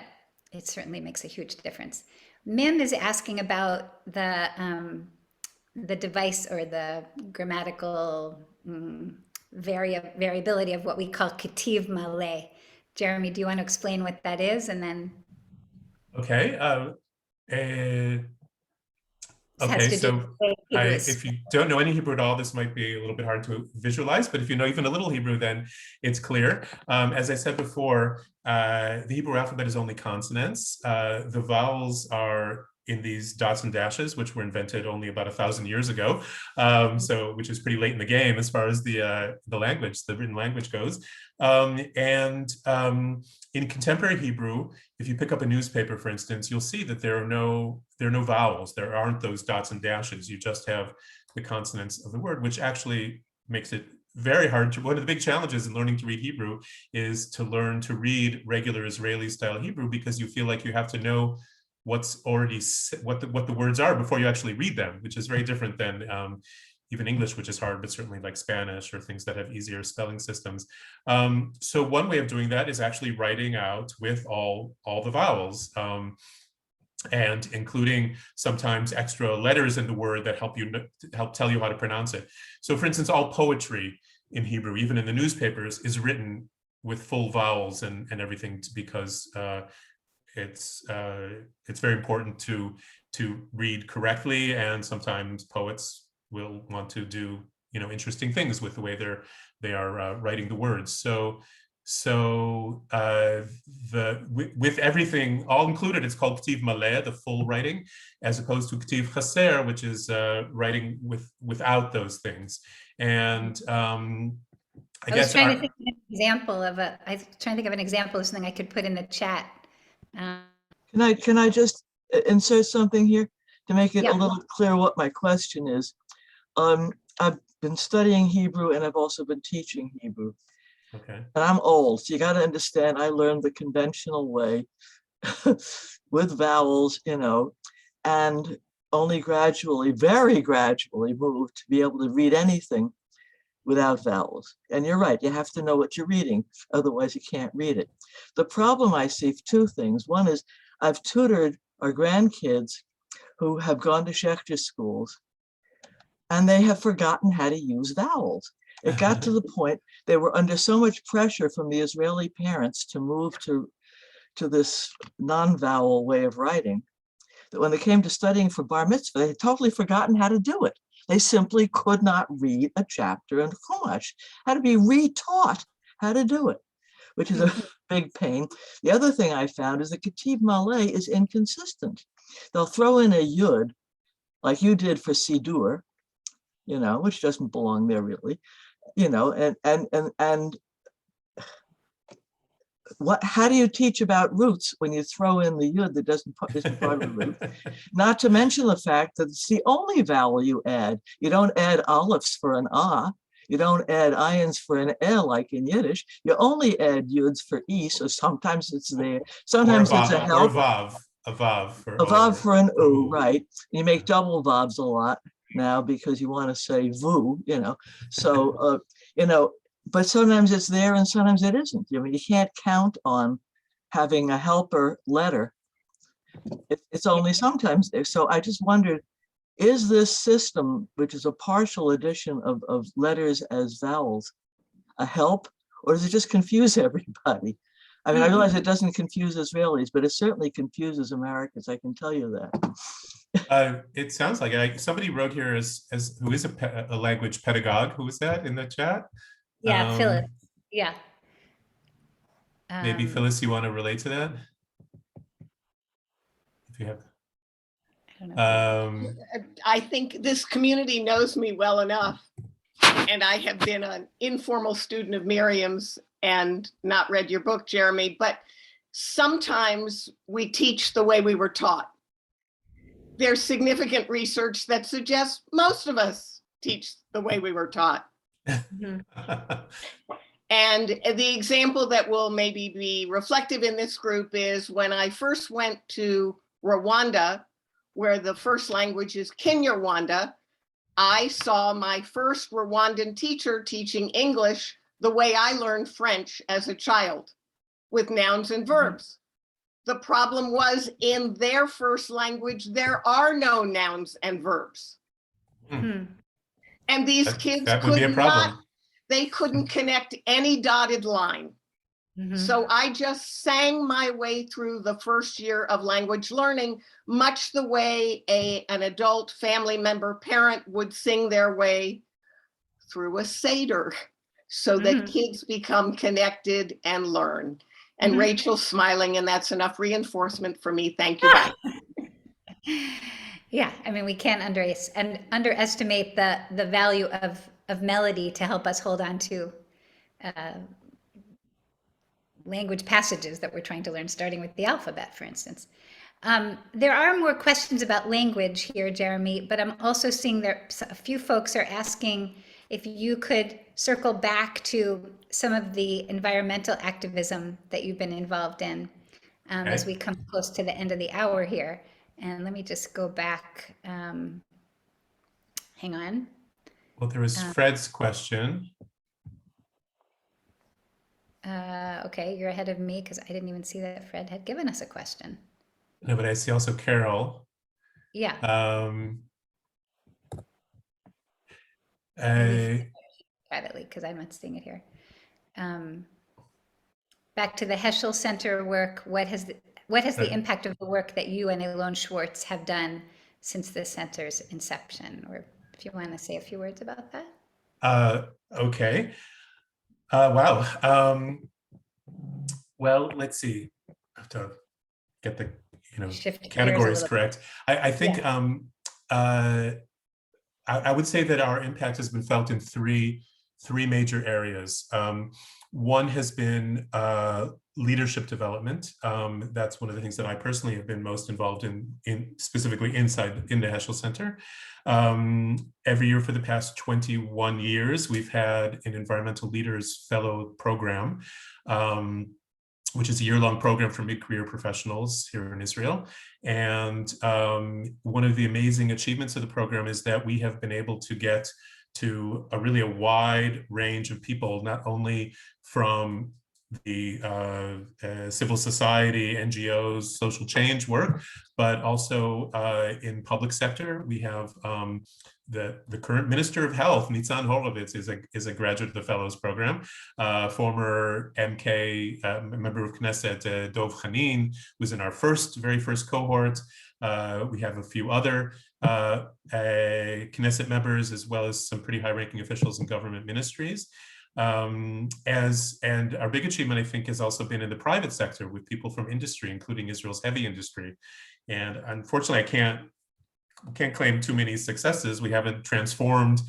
it certainly makes a huge difference. Mim is asking about the device or the grammatical variability of what we call ketiv maleh. Jeremy, do you want to explain what that is, and then? Okay. Okay, so if you don't know any Hebrew at all, this might be a little bit hard to visualize, but if you know even a little Hebrew, then it's clear. As I said before, the Hebrew alphabet is only consonants. The vowels are in these dots and dashes, which were invented only about 1,000 years ago, which is pretty late in the game as far as the language, the written language goes. In contemporary Hebrew, if you pick up a newspaper, for instance, you'll see that there are no vowels. There aren't those dots and dashes. You just have the consonants of the word, which actually makes it very hard one of the big challenges in learning to read Hebrew is to learn to read regular Israeli style Hebrew, because you feel like you have to know what's already what the words are before you actually read them, which is very different than even English, which is hard, but certainly like Spanish or things that have easier spelling systems. So one way of doing that is actually writing out with all the vowels, and including sometimes extra letters in the word that help tell you how to pronounce it. So for instance, all poetry in Hebrew, even in the newspapers, is written with full vowels and everything, because it's very important to read correctly, and sometimes poets will want to do interesting things with the way they are writing the words. So So with everything all included, it's called Ktiv Maleh, the full writing, as opposed to Ktiv Chaser, which is writing without those things. And I was guess trying to think of an example of I was trying to think of an example of something I could put in the chat. Can I just insert something here to make it Yeah. a little clear what my question is? I've been studying Hebrew and I've also been teaching Hebrew. Okay. And I'm old, so you got to understand, I learned the conventional way with vowels, and only gradually, very gradually moved to be able to read anything without vowels. And you're right, you have to know what you're reading, otherwise you can't read it. The problem I see, two things. One is I've tutored our grandkids who have gone to Schechter schools, and they have forgotten how to use vowels. It got to the point they were under so much pressure from the Israeli parents to move to this non-vowel way of writing that when they came to studying for bar mitzvah, they had totally forgotten how to do it. They simply could not read a chapter in Chumash, had to be retaught how to do it, which is a big pain. The other thing I found is the Ktiv Maleh is inconsistent. They'll throw in a yud, like you did for Sidur, which doesn't belong there really, and how do you teach about roots when you throw in the yud that isn't part of the root? Not to mention the fact that it's the only vowel you add. You don't add aleph for an ah. You don't add ayins for an el like in Yiddish. You only add yuds for e. So sometimes it's there. Sometimes it's a help. Or a vav for a vav for an o. u, right? You make double vavs a lot now because you want to say vu, So but sometimes it's there and sometimes it isn't. You can't count on having a helper letter. It's only sometimes there. So I just wondered, is this system, which is a partial addition of letters as vowels, a help, or does it just confuse everybody? I mean, I realize it doesn't confuse Israelis, but it certainly confuses Americans. I can tell you that. It sounds like somebody wrote here as who is a language pedagogue. Who is that in the chat? Yeah, Phyllis. Yeah. Maybe Phyllis, you want to relate to that? If you have. I don't know. I think this community knows me well enough, and I have been an informal student of Miriam's and not read your book, Jeremy, but sometimes we teach the way we were taught. There's significant research that suggests most of us teach the way we were taught. And the example that will maybe be reflective in this group is when I first went to Rwanda, where the first language is Kinyarwanda, I saw my first Rwandan teacher teaching English the way I learned French as a child, with nouns and verbs. The problem was in their first language, there are no nouns and verbs. And these kids that would be a problem. They couldn't connect any dotted line. So I just sang my way through the first year of language learning, much the way an adult family member parent would sing their way through a Seder, so that kids become connected and learn. And Rachel's smiling, and that's enough reinforcement for me. Thank you. Bye. Yeah, I mean, we can't underestimate the value of melody to help us hold on to language passages that we're trying to learn, starting with the alphabet, for instance. There are more questions about language here, Jeremy, but I'm also seeing a few folks are asking if you could circle back to some of the environmental activism that you've been involved in as we come close to the end of the hour here. And let me just go back. Hang on. Well, there was Fred's question. Okay, you're ahead of me because I didn't even see that Fred had given us a question. No, but I see also Carol. Yeah. Privately, because I'm not seeing it here. Back to the Heschel Center work. What has the impact of the work that you and Elon Schwartz have done since the center's inception? Or if you want to say a few words about that. Okay. Wow. Well, let's see. I have to get the Shift gears a categories little. correct. I think I would say that our impact has been felt in three major areas. One has been leadership development. That's one of the things that I personally have been most involved in specifically in the Heschel Center. Every year for the past 21 years, we've had an Environmental Leaders Fellow program, which is a year-long program for mid-career professionals here in Israel. And one of the amazing achievements of the program is that we have been able to get to a wide range of people, not only from the civil society, NGOs, social change work, but also in public sector. We have the current Minister of Health, Nitzan Horowitz, is a graduate of the Fellows Program. Former MK, member of Knesset, Dov Hanin, was in our very first cohort. We have a few other Knesset members, as well as some pretty high-ranking officials in government ministries. And our big achievement, I think, has also been in the private sector with people from industry, including Israel's heavy industry. And unfortunately, I can't claim too many successes. We haven't transformed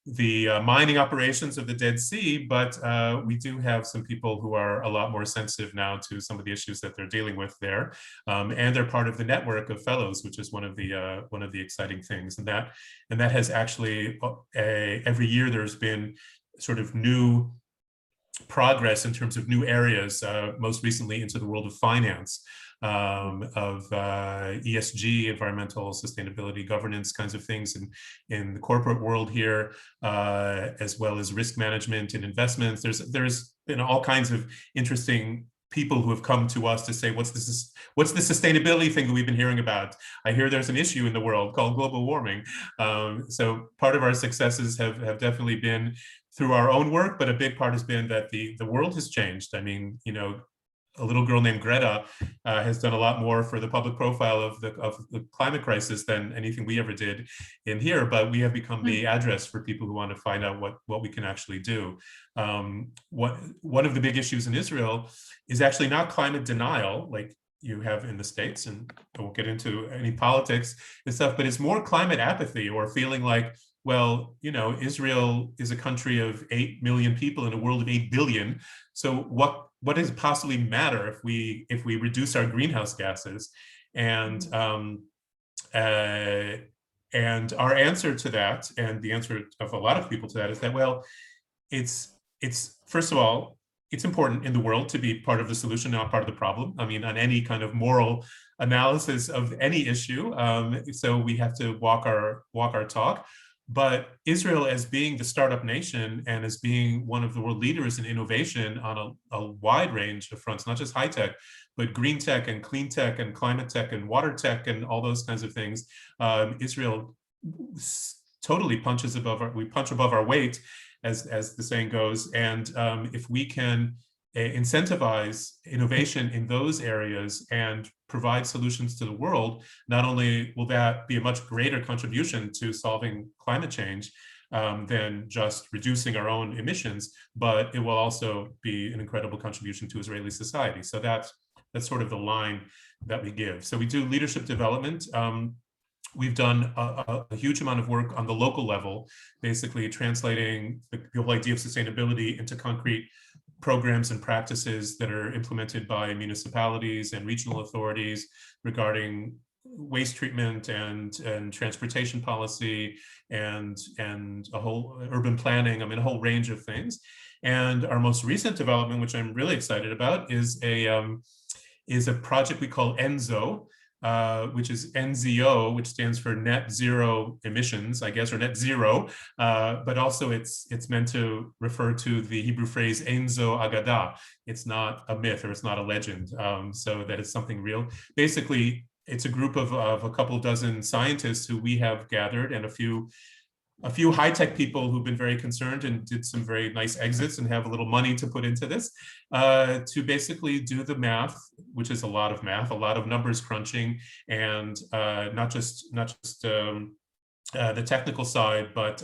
the mining operations of the Dead Sea, but we do have some people who are a lot more sensitive now to some of the issues that they're dealing with there, and they're part of the network of fellows, which is one of the exciting things. And that has actually every year there's been sort of new progress in terms of new areas, most recently into the world of finance, of ESG, environmental sustainability, governance kinds of things in the corporate world here, as well as risk management and investments. There's all kinds of interesting people who have come to us to say, what's the sustainability thing that we've been hearing about? I hear there's an issue in the world called global warming. So part of our successes have definitely been through our own work, but a big part has been that the world has changed. I mean, a little girl named Greta has done a lot more for the public profile of the climate crisis than anything we ever did in here, but we have become the address for people who want to find out what we can actually do. One of the big issues in Israel is actually not climate denial, like you have in the States, and I won't get into any politics and stuff, but it's more climate apathy, or feeling like, well, Israel is a country of 8 million people in a world of 8 billion. So what does it possibly matter if we reduce our greenhouse gases? And our answer to that, and the answer of a lot of people to that, is that, well, it's first of all, it's important in the world to be part of the solution, not part of the problem. I mean, on any kind of moral analysis of any issue. So we have to walk our talk. But Israel, as being the startup nation and as being one of the world leaders in innovation on a wide range of fronts, not just high tech, but green tech and clean tech and climate tech and water tech and all those kinds of things, Israel totally punch above our weight, as the saying goes. And if we can incentivize innovation in those areas and provide solutions to the world, not only will that be a much greater contribution to solving climate change than just reducing our own emissions, but it will also be an incredible contribution to Israeli society. So that's sort of the line that we give. So we do leadership development. We've done a huge amount of work on the local level, basically translating the whole idea of sustainability into concrete programs and practices that are implemented by municipalities and regional authorities regarding waste treatment and transportation policy and a whole urban planning. I mean, a whole range of things. And our most recent development, which I'm really excited about, is a project we call ENZO, which is NZO, which stands for net zero emissions, I guess, or net zero, but also it's meant to refer to the Hebrew phrase Enzo Agada. It's not a myth, or it's not a legend, so that it's something real. Basically, it's a group of a couple dozen scientists who we have gathered, and a few high-tech people who've been very concerned and did some very nice exits and have a little money to put into this, to basically do the math, which is a lot of math, a lot of numbers crunching, and not just the technical side, but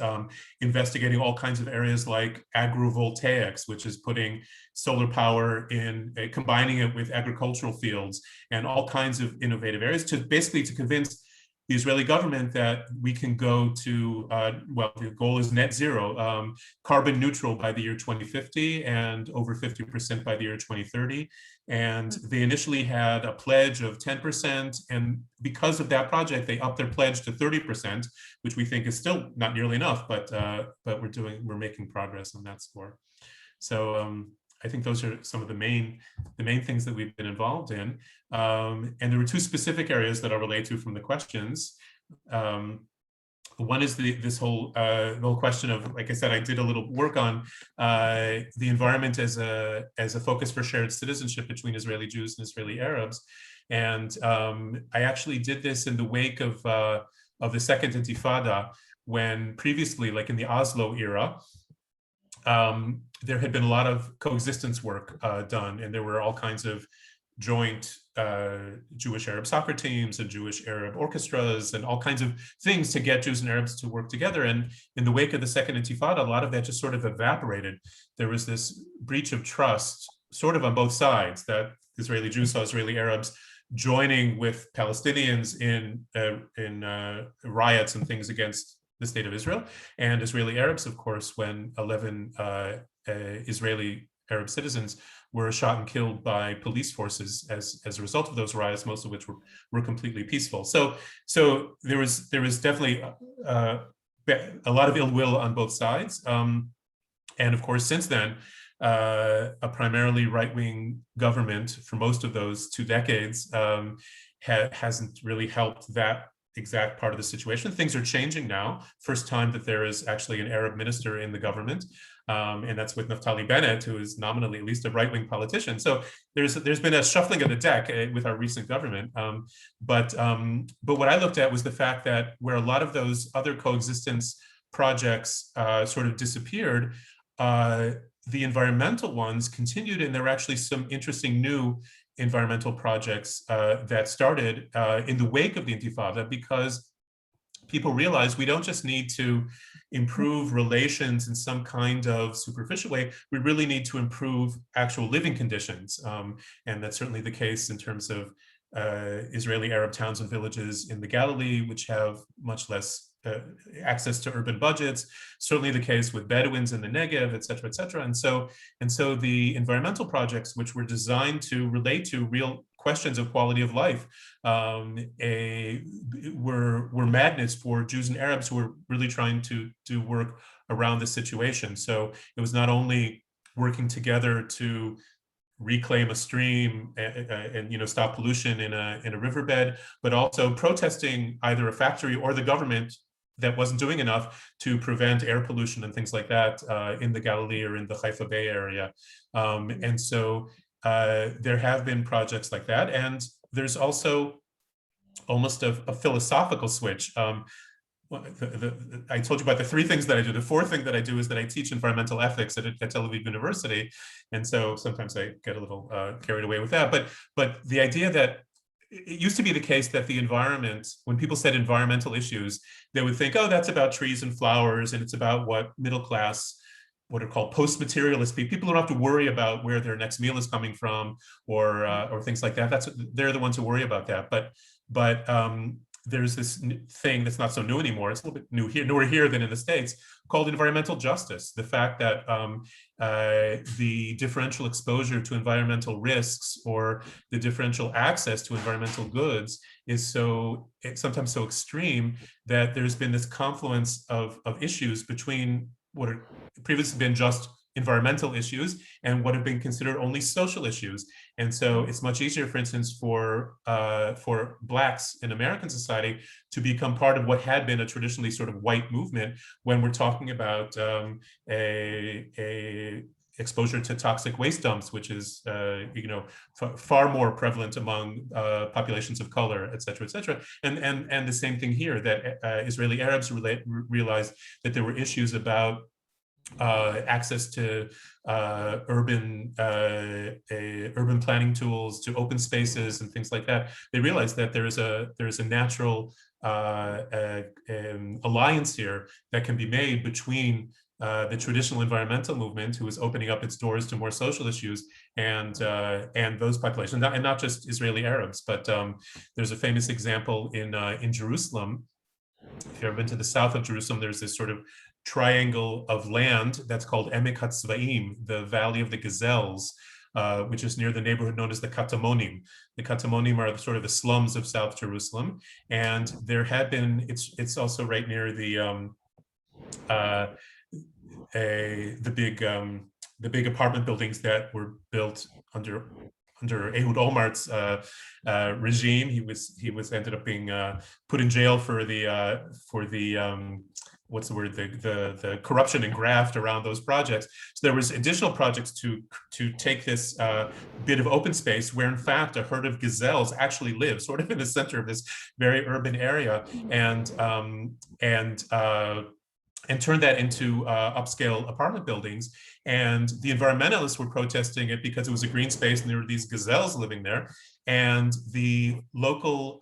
investigating all kinds of areas like agrovoltaics, which is putting solar power in, combining it with agricultural fields, and all kinds of innovative areas to basically to convince the Israeli government that we can go to, well, the goal is net zero, carbon neutral by the year 2050 and over 50% by the year 2030. And they initially had a pledge of 10%. And because of that project, they upped their pledge to 30%, which we think is still not nearly enough, but we're making progress on that score. So I think those are some of the main things that we've been involved in. And there were two specific areas that I'll relate to from the questions. One is this whole question of, like I said, I did a little work on the environment as a focus for shared citizenship between Israeli Jews and Israeli Arabs. And I actually did this in the wake of the Second Intifada, when previously, like in the Oslo era, there had been a lot of coexistence work done, and there were all kinds of joint Jewish Arab soccer teams and Jewish Arab orchestras and all kinds of things to get Jews and Arabs to work together. And in the wake of the Second Intifada, a lot of that just sort of evaporated. There was this breach of trust sort of on both sides, that Israeli Jews saw Israeli Arabs joining with Palestinians in riots and things against the state of Israel, and Israeli Arabs, of course, when 11 Israeli Arab citizens were shot and killed by police forces as a result of those riots, most of which were completely peaceful. So there was definitely a lot of ill will on both sides, and of course, since then, a primarily right-wing government for most of those 2 decades hasn't really helped that exact part of the situation. Things are changing now. First time that there is actually an Arab minister in the government, and that's with Naftali Bennett, who is nominally at least a right-wing politician. So there's been a shuffling of the deck with our recent government. But what I looked at was the fact that where a lot of those other coexistence projects sort of disappeared, the environmental ones continued, and there were actually some interesting new environmental projects that started in the wake of the Intifada, because people realized we don't just need to improve relations in some kind of superficial way, we really need to improve actual living conditions. And that's certainly the case in terms of Israeli Arab towns and villages in the Galilee, which have much less access to urban budgets, certainly the case with Bedouins in the Negev, et cetera, et cetera. And so the environmental projects, which were designed to relate to real questions of quality of life, were magnets for Jews and Arabs who were really trying to do work around the situation. So it was not only working together to reclaim a stream and stop pollution in a riverbed, but also protesting either a factory or the government that wasn't doing enough to prevent air pollution and things like that in the Galilee or in the Haifa Bay area. And so there have been projects like that. And there's also almost a philosophical switch. I told you about the 3 things that I do. The 4th thing that I do is that I teach environmental ethics at Tel Aviv University. And so sometimes I get a little carried away with that. But the idea that it used to be the case that the environment, when people said environmental issues, they would think, oh, that's about trees and flowers, and it's about what middle class, what are called post-materialist people. People don't have to worry about where their next meal is coming from, or things like that. They're the ones who worry about that. But there's this thing that's not so new anymore. It's a little bit newer here than in the States, called environmental justice. The fact that the differential exposure to environmental risks or the differential access to environmental goods is sometimes so extreme that there's been this confluence of issues between what had previously been just environmental issues and what have been considered only social issues. And so it's much easier, for instance, for Blacks in American society to become part of what had been a traditionally sort of white movement when we're talking about a exposure to toxic waste dumps, which is far more prevalent among populations of color, et cetera, et cetera. And the same thing here, that Israeli Arabs realized that there were issues about access to urban planning tools, to open spaces and things like that. They realized that there is a natural alliance here that can be made between the traditional environmental movement, who is opening up its doors to more social issues, and those populations, and not just Israeli Arabs, but there's a famous example in Jerusalem. If you've ever been to the south of Jerusalem, there's this sort of triangle of land that's called Emek HaTzvaim, the Valley of the Gazelles, which is near the neighborhood known as the Katamonim. The Katamonim are sort of the slums of South Jerusalem, and there had been. It's also right near the big apartment buildings that were built under Ehud Olmart's regime. He was ended up being put in jail for the what's the word, the corruption and graft around those projects. So there was additional projects to take this bit of open space where in fact a herd of gazelles actually live sort of in the center of this very urban area, and turn that into upscale apartment buildings. And the environmentalists were protesting it because it was a green space and there were these gazelles living there. And the local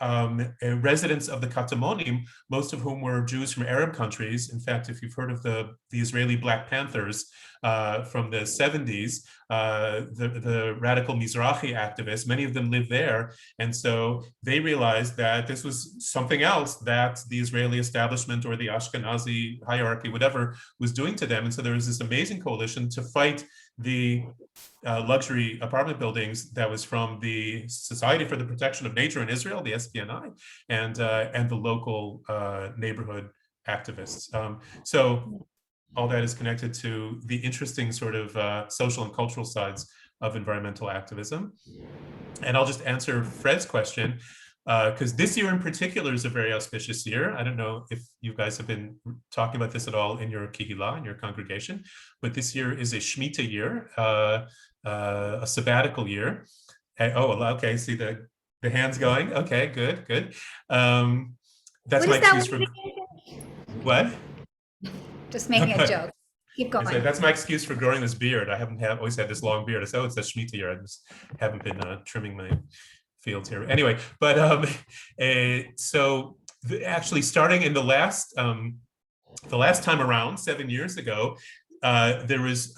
residents of the Katamonim, most of whom were Jews from Arab countries. In fact, if you've heard of the Israeli Black Panthers from the 70s, the radical Mizrahi activists, many of them live there. And so they realized that this was something else that the Israeli establishment or the Ashkenazi hierarchy, whatever, was doing to them. And so there was this amazing coalition to fight the luxury apartment buildings that was from the Society for the Protection of Nature in Israel, the SPNI, and the local neighborhood activists. So all that is connected to the interesting sort of social and cultural sides of environmental activism. And I'll just answer Fred's question, because this year in particular is a very auspicious year. I don't know if you guys have been talking about this at all in your kihila, in your congregation, but this year is a Shemitah year, a sabbatical year. Oh, okay, see the hands going. Okay, good. That's my excuse for what? Just making a joke. Keep going. That's my excuse for growing this beard. I haven't always had this long beard. I said, oh, it's a Shemitah year. I just haven't been trimming my fields here. Anyway, but so actually starting in the last time around 7 years ago, there was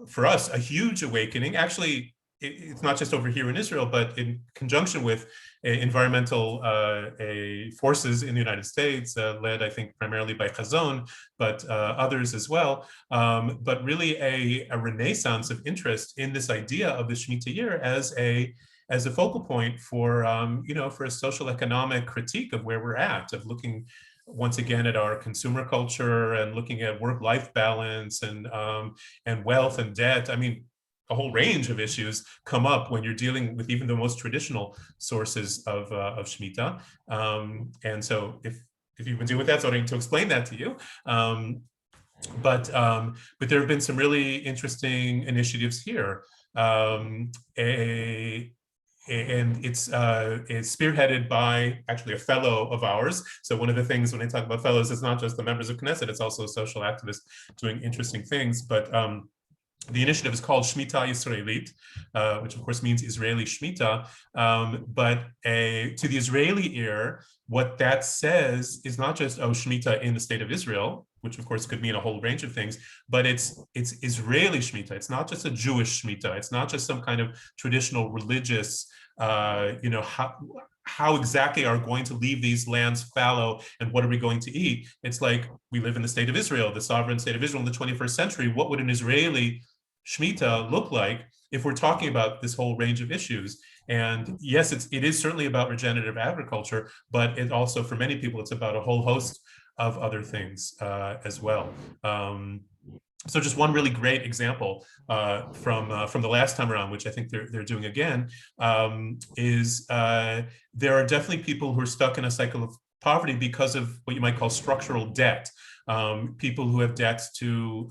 for us a huge awakening. Actually, it's not just over here in Israel, but in conjunction with environmental forces in the United States, led, I think, primarily by Chazon, but others as well. But really a renaissance of interest in this idea of the Shemitah year as a focal point for for a social economic critique of where we're at, of looking once again at our consumer culture and looking at work-life balance and wealth and debt. I mean, a whole range of issues come up when you're dealing with even the most traditional sources of Shemitah. And so if you've been dealing with that, so I don't need to explain that to you. But there have been some really interesting initiatives here. And it's spearheaded by actually a fellow of ours. So one of the things when I talk about fellows, it's not just the members of Knesset, it's also social activists doing interesting things. But the initiative is called Shemitah Yisraelit, which of course means Israeli Shemitah. But to the Israeli ear, what that says is not just, oh, Shemitah in the state of Israel, which of course could mean a whole range of things, but it's Israeli Shemitah. It's not just a Jewish Shemitah. It's not just some kind of traditional religious, how exactly are we going to leave these lands fallow and what are we going to eat? It's like, we live in the state of Israel, the sovereign state of Israel in the 21st century. What would an Israeli Shemitah look like if we're talking about this whole range of issues? And yes, it is certainly about regenerative agriculture, but it also, for many people, it's about a whole host of other things as well. So just one really great example from the last time around, which I think they're doing again, is there are definitely people who are stuck in a cycle of poverty because of what you might call structural debt. People who have debts to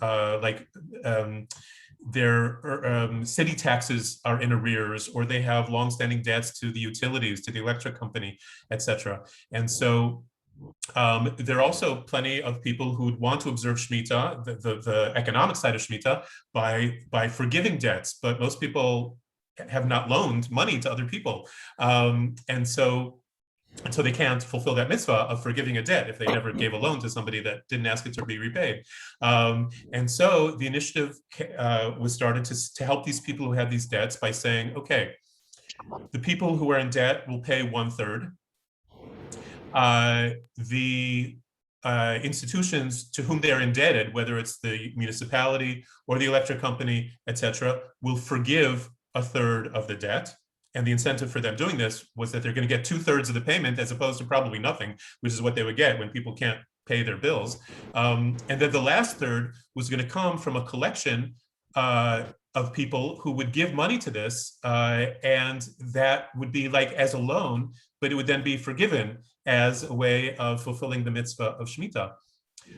their city taxes are in arrears, or they have longstanding debts to the utilities, to the electric company, etc. And so there are also plenty of people who would want to observe Shemitah, the economic side of Shemitah, by forgiving debts, but most people have not loaned money to other people. And so And so they can't fulfill that mitzvah of forgiving a debt if they never gave a loan to somebody that didn't ask it to be repaid. And so the initiative was started to help these people who had these debts by saying, okay, the people who are in debt will pay 1/3. The institutions to whom they are indebted, whether it's the municipality or the electric company, etc., will forgive 1/3 of the debt. And the incentive for them doing this was that they're going to get 2/3 of the payment as opposed to probably nothing, which is what they would get when people can't pay their bills. And then the last third was going to come from a collection of people who would give money to this, and that would be like as a loan, but it would then be forgiven as a way of fulfilling the mitzvah of Shemitah.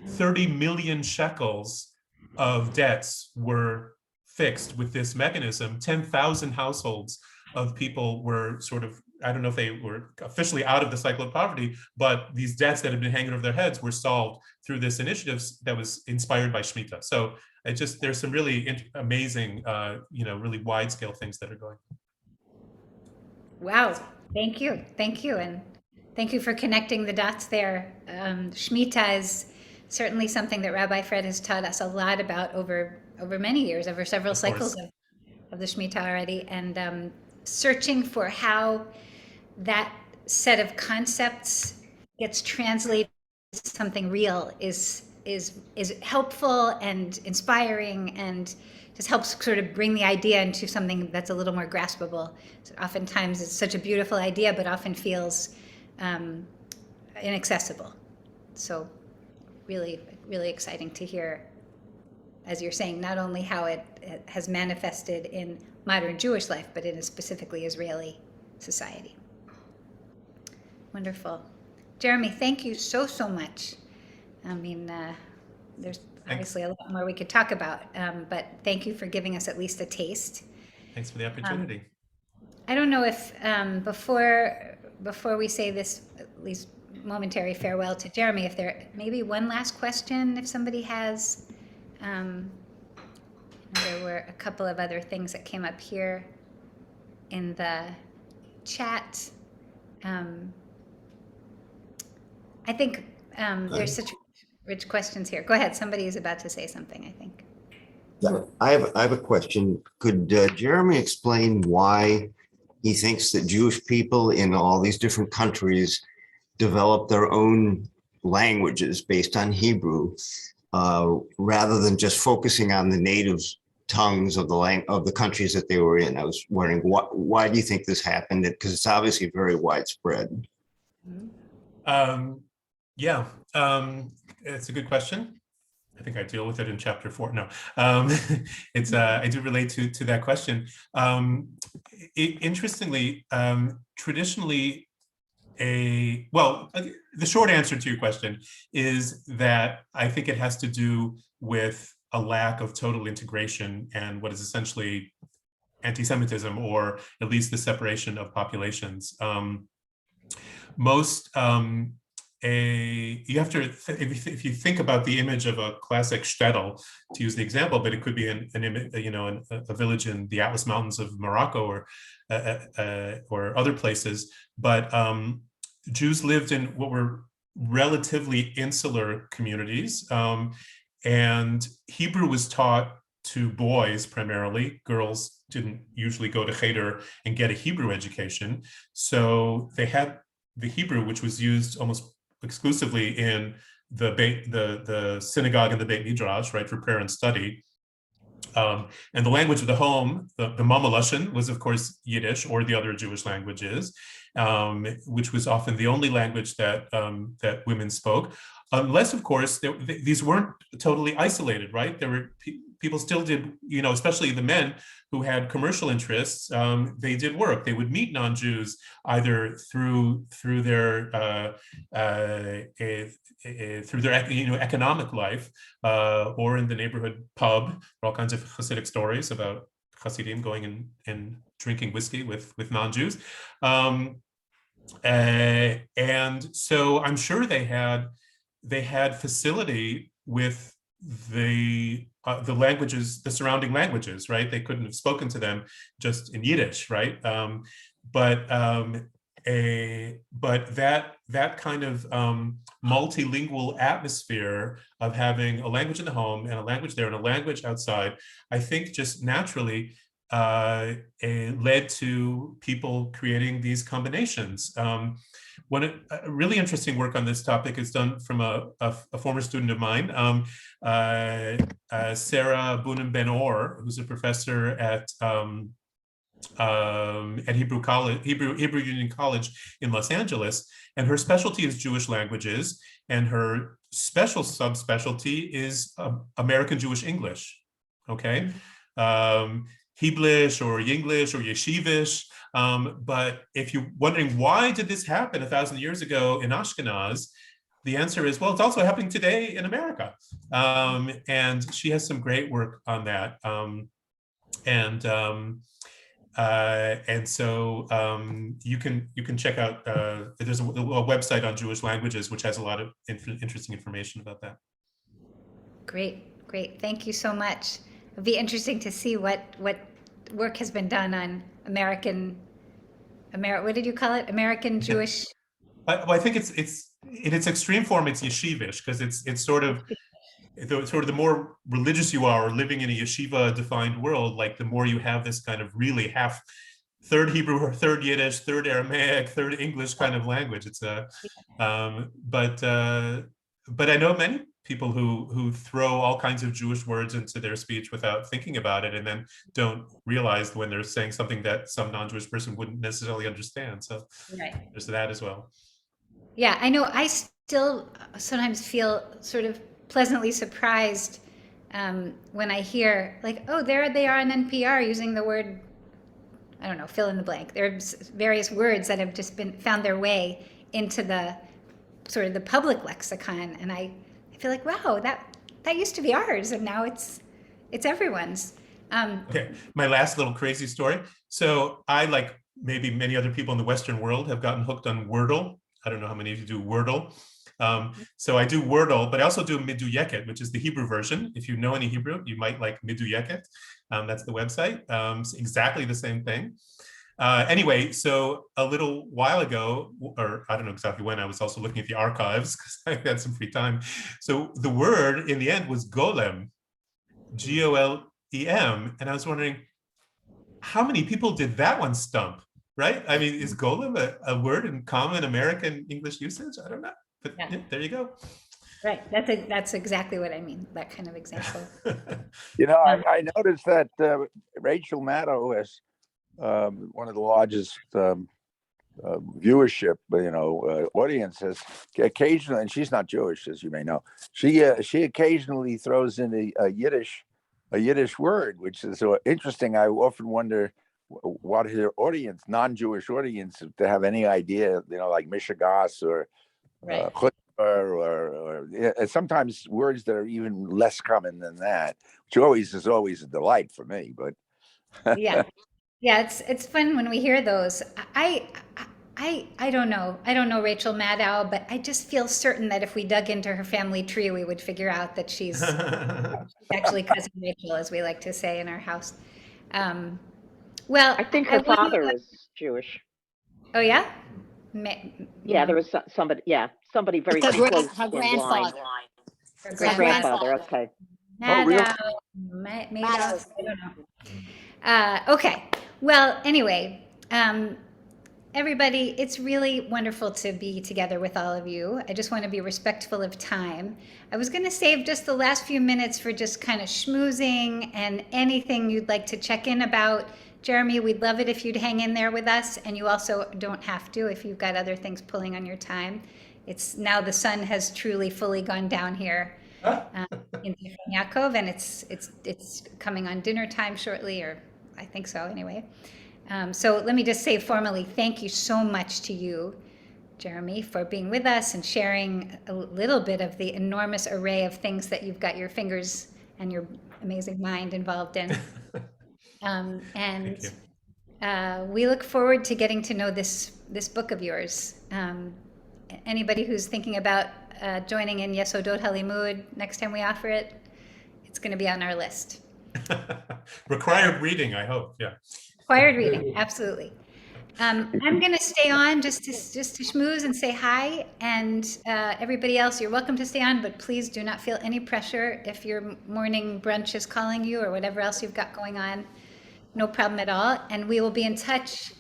30 million shekels of debts were fixed with this mechanism. 10,000 households of people were sort of, I don't know if they were officially out of the cycle of poverty, but these debts that had been hanging over their heads were solved through this initiative that was inspired by Shemitah. So there's some really amazing, really wide scale things that are going on. Wow, thank you. And thank you for connecting the dots there. Shemitah is certainly something that Rabbi Fred has taught us a lot about over many years, over several cycles of the Shemitah already, and searching for how that set of concepts gets translated to something real is helpful and inspiring, and just helps sort of bring the idea into something that's a little more graspable. So oftentimes it's such a beautiful idea, but often feels inaccessible. So really, really exciting to hear, as you're saying, not only how it has manifested in modern Jewish life, but in a specifically Israeli society. Wonderful. Jeremy, thank you so much. I mean, there's obviously a lot more we could talk about, but thank you for giving us at least a taste. Thanks for the opportunity. I don't know if before we say this, at least momentary farewell to Jeremy, if there maybe one last question, if somebody has. There were a couple of other things that came up here in the chat. I think there's such rich questions here. Go ahead. Somebody is about to say something, I think. Yeah, I have a question. Could Jeremy explain why he thinks that Jewish people in all these different countries develop their own languages based on Hebrew, rather than just focusing on the native tongues of the countries that they were in? I was wondering, why do you think this happened? Because it's obviously very widespread. It's a good question. I think I deal with it in chapter 4. No, I do relate to that question. Interestingly, traditionally, the short answer to your question is that I think it has to do with a lack of total integration and what is essentially anti-Semitism, or at least the separation of populations. You have to, if you think about the image of a classic shtetl, to use the example, but it could be a village in the Atlas Mountains of Morocco or other places. But Jews lived in what were relatively insular communities, and Hebrew was taught to boys primarily. Girls didn't usually go to cheder and get a Hebrew education, so they had the Hebrew, which was used almost exclusively in the synagogue and the Beit Midrash, right, for prayer and study. And the language of the home, the Mama Lashon, was of course Yiddish or the other Jewish languages, which was often the only language that women spoke. Unless, of course, these weren't totally isolated, right? There were people still did, especially the men who had commercial interests. They did work. They would meet non-Jews either through their economic life, or in the neighborhood pub. There are all kinds of Hasidic stories about Hasidim going and drinking whiskey with non-Jews. And so I'm sure they had facility with the languages, the surrounding languages, right? They couldn't have spoken to them just in Yiddish, right? But But that kind of multilingual atmosphere of having a language in the home and a language there and a language outside, I think just naturally led to people creating these combinations. A really interesting work on this topic is done from a former student of mine, Sarah Bunim Ben-Or, who's a professor at Hebrew Union College in Los Angeles, and her specialty is Jewish languages, and her special subspecialty is American Jewish English. Okay, Heblish or Yinglish or Yeshivish. But if you're wondering why did this happen 1,000 years ago in Ashkenaz, the answer is, well, it's also happening today in America. And she has some great work on that. And so you can check out, there's a website on Jewish languages, which has a lot of interesting information about that. Great, great. Thank you so much. It'd be interesting to see what work has been done on what did you call it? American Jewish. Well, I think it's in its extreme form, it's yeshivish, because it's sort of the more religious you are, or living in a yeshiva-defined world, like the more you have this kind of really third Hebrew, third Yiddish, third Aramaic, third English kind of language. It's but I know many people who throw all kinds of Jewish words into their speech without thinking about it, and then don't realize when they're saying something that some non-Jewish person wouldn't necessarily understand. So there's that as well. Yeah, I know. I still sometimes feel sort of pleasantly surprised when I hear, like, oh, there they are on NPR using the word, I don't know, fill in the blank. There's various words that have just found their way into the sort of the public lexicon, and I feel like, wow, that used to be ours, and now it's everyone's. Okay, my last little crazy story. So I, like maybe many other people in the Western world, have gotten hooked on Wordle. I don't know how many of you do Wordle. So I do Wordle, but I also do Miduyeket, which is the Hebrew version. If you know any Hebrew, you might like Miduyeket. That's the website. It's exactly the same thing. Anyway, so a little while ago, or I don't know exactly when, I was also looking at the archives because I had some free time. So the word in the end was golem, Golem. And I was wondering, how many people did that one stump, right? I mean, is golem a word in common American English usage? I don't know. But yeah, there you go. Right. That's exactly what I mean. That kind of example. You know, I noticed that Rachel Maddow has one of the largest viewership, audiences. Occasionally, and she's not Jewish, as you may know. She occasionally throws in a Yiddish word, which is so interesting. I often wonder what her audience, non-Jewish audience, if they have any idea, like Mishigas or or sometimes words that are even less common than that, which is always a delight for me. But yeah, it's fun when we hear those. I don't know Rachel Maddow, but I just feel certain that if we dug into her family tree, we would figure out that she's actually cousin Rachel, as we like to say in our house. Well, I think her father is Jewish. Oh yeah. Yeah, there was somebody. Yeah, somebody very close her in grandfather. line. Her grandfather. Okay. Maddow, maybe I don't know. Okay. Well, anyway, everybody, it's really wonderful to be together with all of you. I just want to be respectful of time. I was going to save just the last few minutes for just kind of schmoozing and anything you'd like to check in about. Jeremy, we'd love it if you'd hang in there with us, and you also don't have to if you've got other things pulling on your time. It's now the sun has truly fully gone down here in Yaakov, and it's coming on dinner time shortly, or I think so anyway. So let me just say formally, thank you so much to you, Jeremy, for being with us and sharing a little bit of the enormous array of things that you've got your fingers and your amazing mind involved in. We look forward to getting to know this book of yours. Anybody who's thinking about joining in Yesodot Halimud next time we offer it, it's going to be on our list. Required reading, I hope. Yeah. Required reading, absolutely. I'm going to stay on just to schmooze and say hi. And everybody else, you're welcome to stay on, but please do not feel any pressure if your morning brunch is calling you or whatever else you've got going on. No problem at all. And we will be in touch.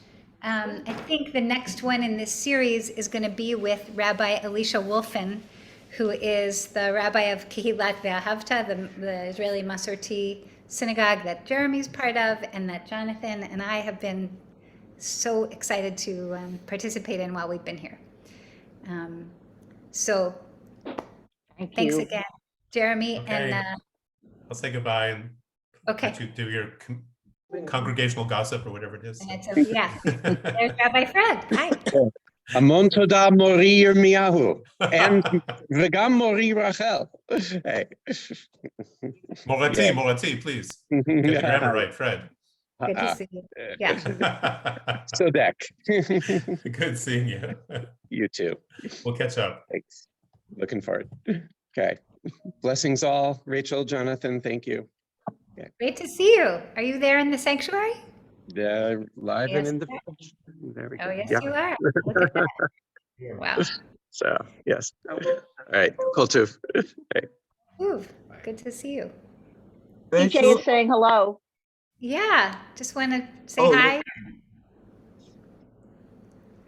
I think the next one in this series is going to be with Rabbi Elisha Wolfen, who is the rabbi of Kehilat Ve'ahavta, the Israeli Masorti synagogue that Jeremy's part of, and that Jonathan and I have been so excited to participate in while we've been here. So thanks you. again, Jeremy. Okay. And I'll say goodbye and okay. let you do your congregational gossip or whatever it is. And it's yeah, there's Rabbi Fred. Hi. המון תודה מורי ירמיהו, וגם מורי רחל. Hey. Morati, please. Get the grammar right, Fred. Good to see you. Yeah. Sodek. Good seeing you. You too. We'll catch up. Thanks. Looking forward. Okay. Blessings all. Rachel, Jonathan, thank you. Okay. Great to see you. Are you there in the sanctuary? Live Yes, and in the flesh. There we go. Oh, yes, Yeah. you are. Look at that. Wow. So, yes. All right. Cool too. Hey. Ooh, good to see you. PJ Rachel, is saying hello. Yeah, just want to say Oh, hi.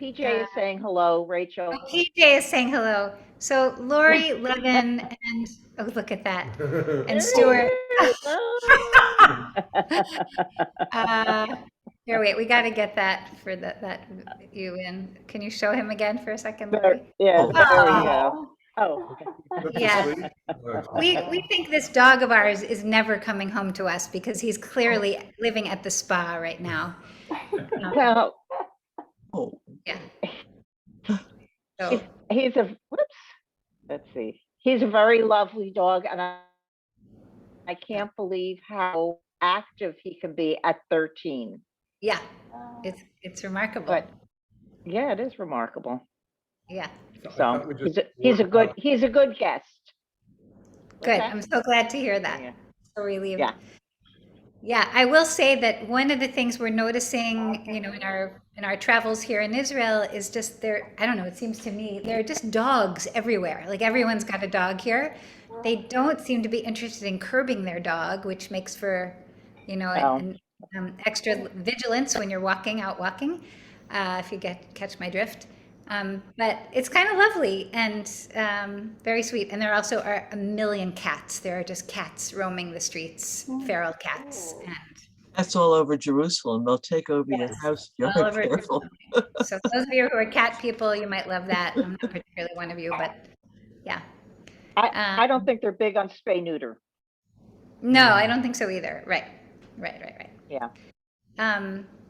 PJ is saying hello, Rachel. Oh, PJ is saying hello. So Lori, Levin, and oh, look at that. And Stuart. Here, wait, we got to get that for that you in. Can you show him again for a second, Lori? Yeah, Oh. there we go. Oh, Yeah. We think this dog of ours is never coming home to us because he's clearly living at the spa right now. well, oh, Yeah. So, he's a, whoops, let's see. He's a very lovely dog, and I can't believe how active he can be at 13. yeah, it's remarkable. But yeah, it is remarkable. Yeah. So he's a good guest. Good. Okay. I'm so glad to hear that. Yeah. So relieved. Yeah. Yeah, I will say that one of the things we're noticing, you know, in our travels here in Israel is just there, I don't know, it seems to me there are just dogs everywhere. Like everyone's got a dog here. They don't seem to be interested in curbing their dog, which makes for, you know, extra vigilance when you're out walking, if you catch my drift. But it's kind of lovely and very sweet. And there also are a million cats. There are just cats roaming the streets, feral cats. And that's all over Jerusalem. They'll take over your Yes, house. You're all over careful. so those of you who are cat people, you might love that. I'm not particularly one of you, but yeah. I don't think they're big on spay neuter. No, I don't think so either. Right. Yeah.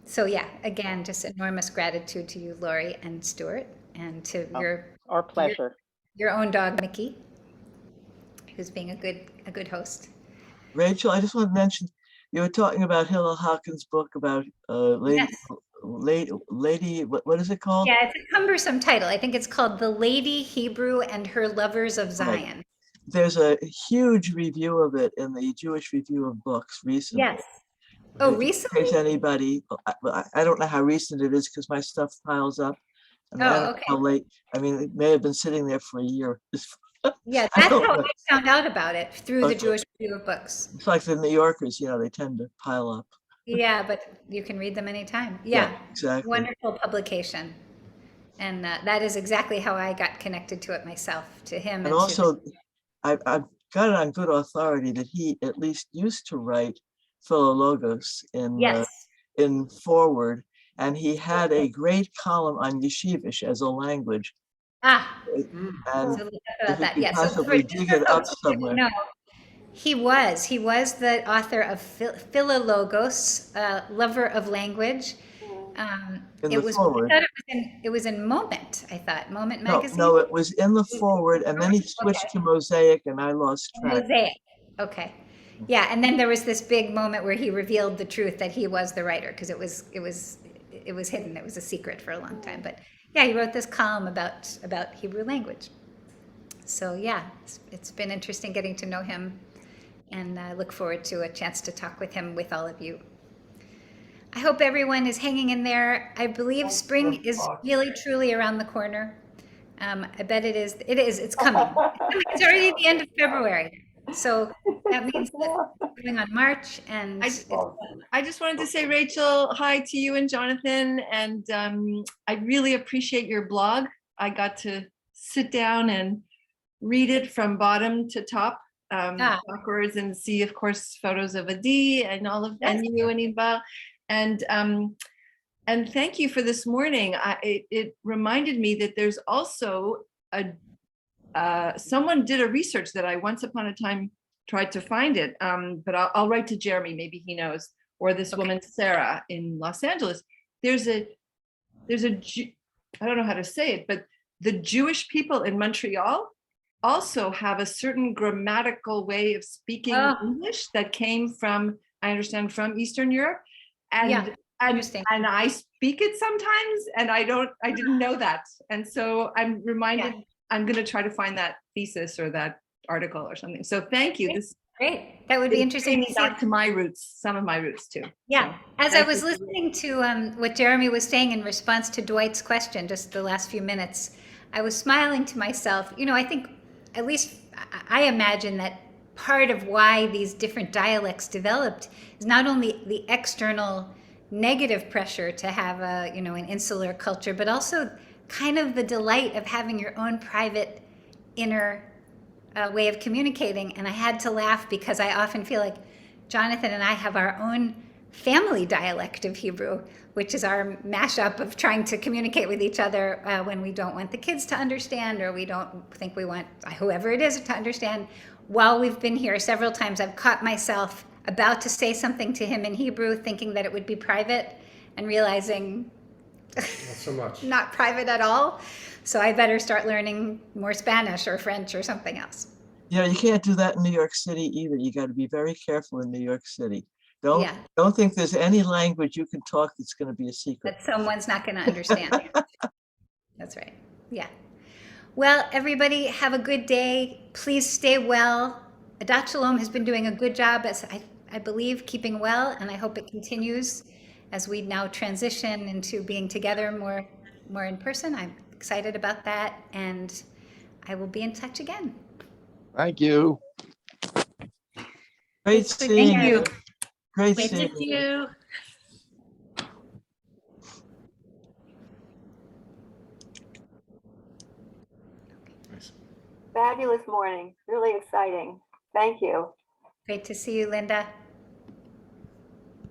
So yeah, again, just enormous gratitude to you, Lori and Stuart, and to Our pleasure. your own dog, Mickey, who's being a good host. Rachel, I just want to mention, you were talking about Hillel Hawkins' book about lady, what is it called? Yeah, it's a cumbersome title. I think it's called The Lady Hebrew and Her Lovers of Zion. There's a huge review of it in the Jewish Review of Books recently. Yes. Oh, In recently? case anybody, I don't know how recent it is because my stuff piles up. I mean, I don't know how late. I mean, it may have been sitting there for a year. Yeah, I that's don't how know. I found out about it, through the Jewish Review of Books. It's like the New Yorkers, you know, they tend to pile up. Yeah, but you can read them anytime. Yeah, exactly. Wonderful publication. And that is exactly how I got connected to it myself, to him. And also, I've got it on good authority that he at least used to write Philologos in Forward, and he had a great column on Yeshivish as a language. And so if that. you Yeah, possibly dig it up somewhere. No, he was the author of Philologos, Lover of Language. It was Forward. I thought it was in Moment. I thought Moment magazine. No, it was in the Forward, and then he switched to Mosaic, and I lost track. Mosaic. Okay. Yeah, and then there was this big moment where he revealed the truth that he was the writer, because it was hidden. It was a secret for a long time. But yeah, he wrote this column about Hebrew language. So yeah, it's been interesting getting to know him, and I look forward to a chance to talk with him with all of you. I hope everyone is hanging in there. I believe spring is really truly around the corner. I bet it is. It is. It's coming. It's already the end of February. So that means that we're going on March and I just wanted to say, Rachel, hi to you and Jonathan. And I really appreciate your blog. I got to sit down and read it from bottom to top, backwards, and see, of course, photos of Adi and all of and you and Iqbal. And thank you for this morning. It reminded me that there's also someone did a research that I once upon a time tried to find it, but I'll write to Jeremy, maybe he knows, or this woman, Sarah, in Los Angeles. There's a, I don't know how to say it, but the Jewish people in Montreal also have a certain grammatical way of speaking English that came from, I understand, from Eastern Europe. And and I speak it sometimes, and I didn't know that. And so I'm reminded, I'm going to try to find that thesis or that article or something. So thank you. Great. That would be interesting to see. Back to my roots, some of my roots too. Yeah. So, as I was listening to what Jeremy was saying in response to Dwight's question, just the last few minutes, I was smiling to myself. You know, I think, at least I imagine that part of why these different dialects developed is not only the external negative pressure to have a, you know, an insular culture, but also kind of the delight of having your own private inner way of communicating. And I had to laugh because I often feel like Jonathan and I have our own family dialect of Hebrew, which is our mashup of trying to communicate with each other when we don't want the kids to understand, or we don't think we want whoever it is to understand. While we've been here several times, I've caught myself about to say something to him in Hebrew, thinking that it would be private, and realizing not so much. Not private at all. So I better start learning more Spanish or French or something else. Yeah, you can't do that in New York City either. You got to be very careful in New York City. Don't think there's any language you can talk that's going to be a secret. That someone's not going to understand. That's right. Yeah. Well, everybody have a good day. Please stay well. Adat Shalom has been doing a good job, as I believe, keeping well, and I hope it continues as we now transition into being together more in person. I'm excited about that, and I will be in touch again. Thank you. Great seeing you. Great Great seeing to see you. Fabulous morning, really exciting. Thank you. Great to see you, Linda.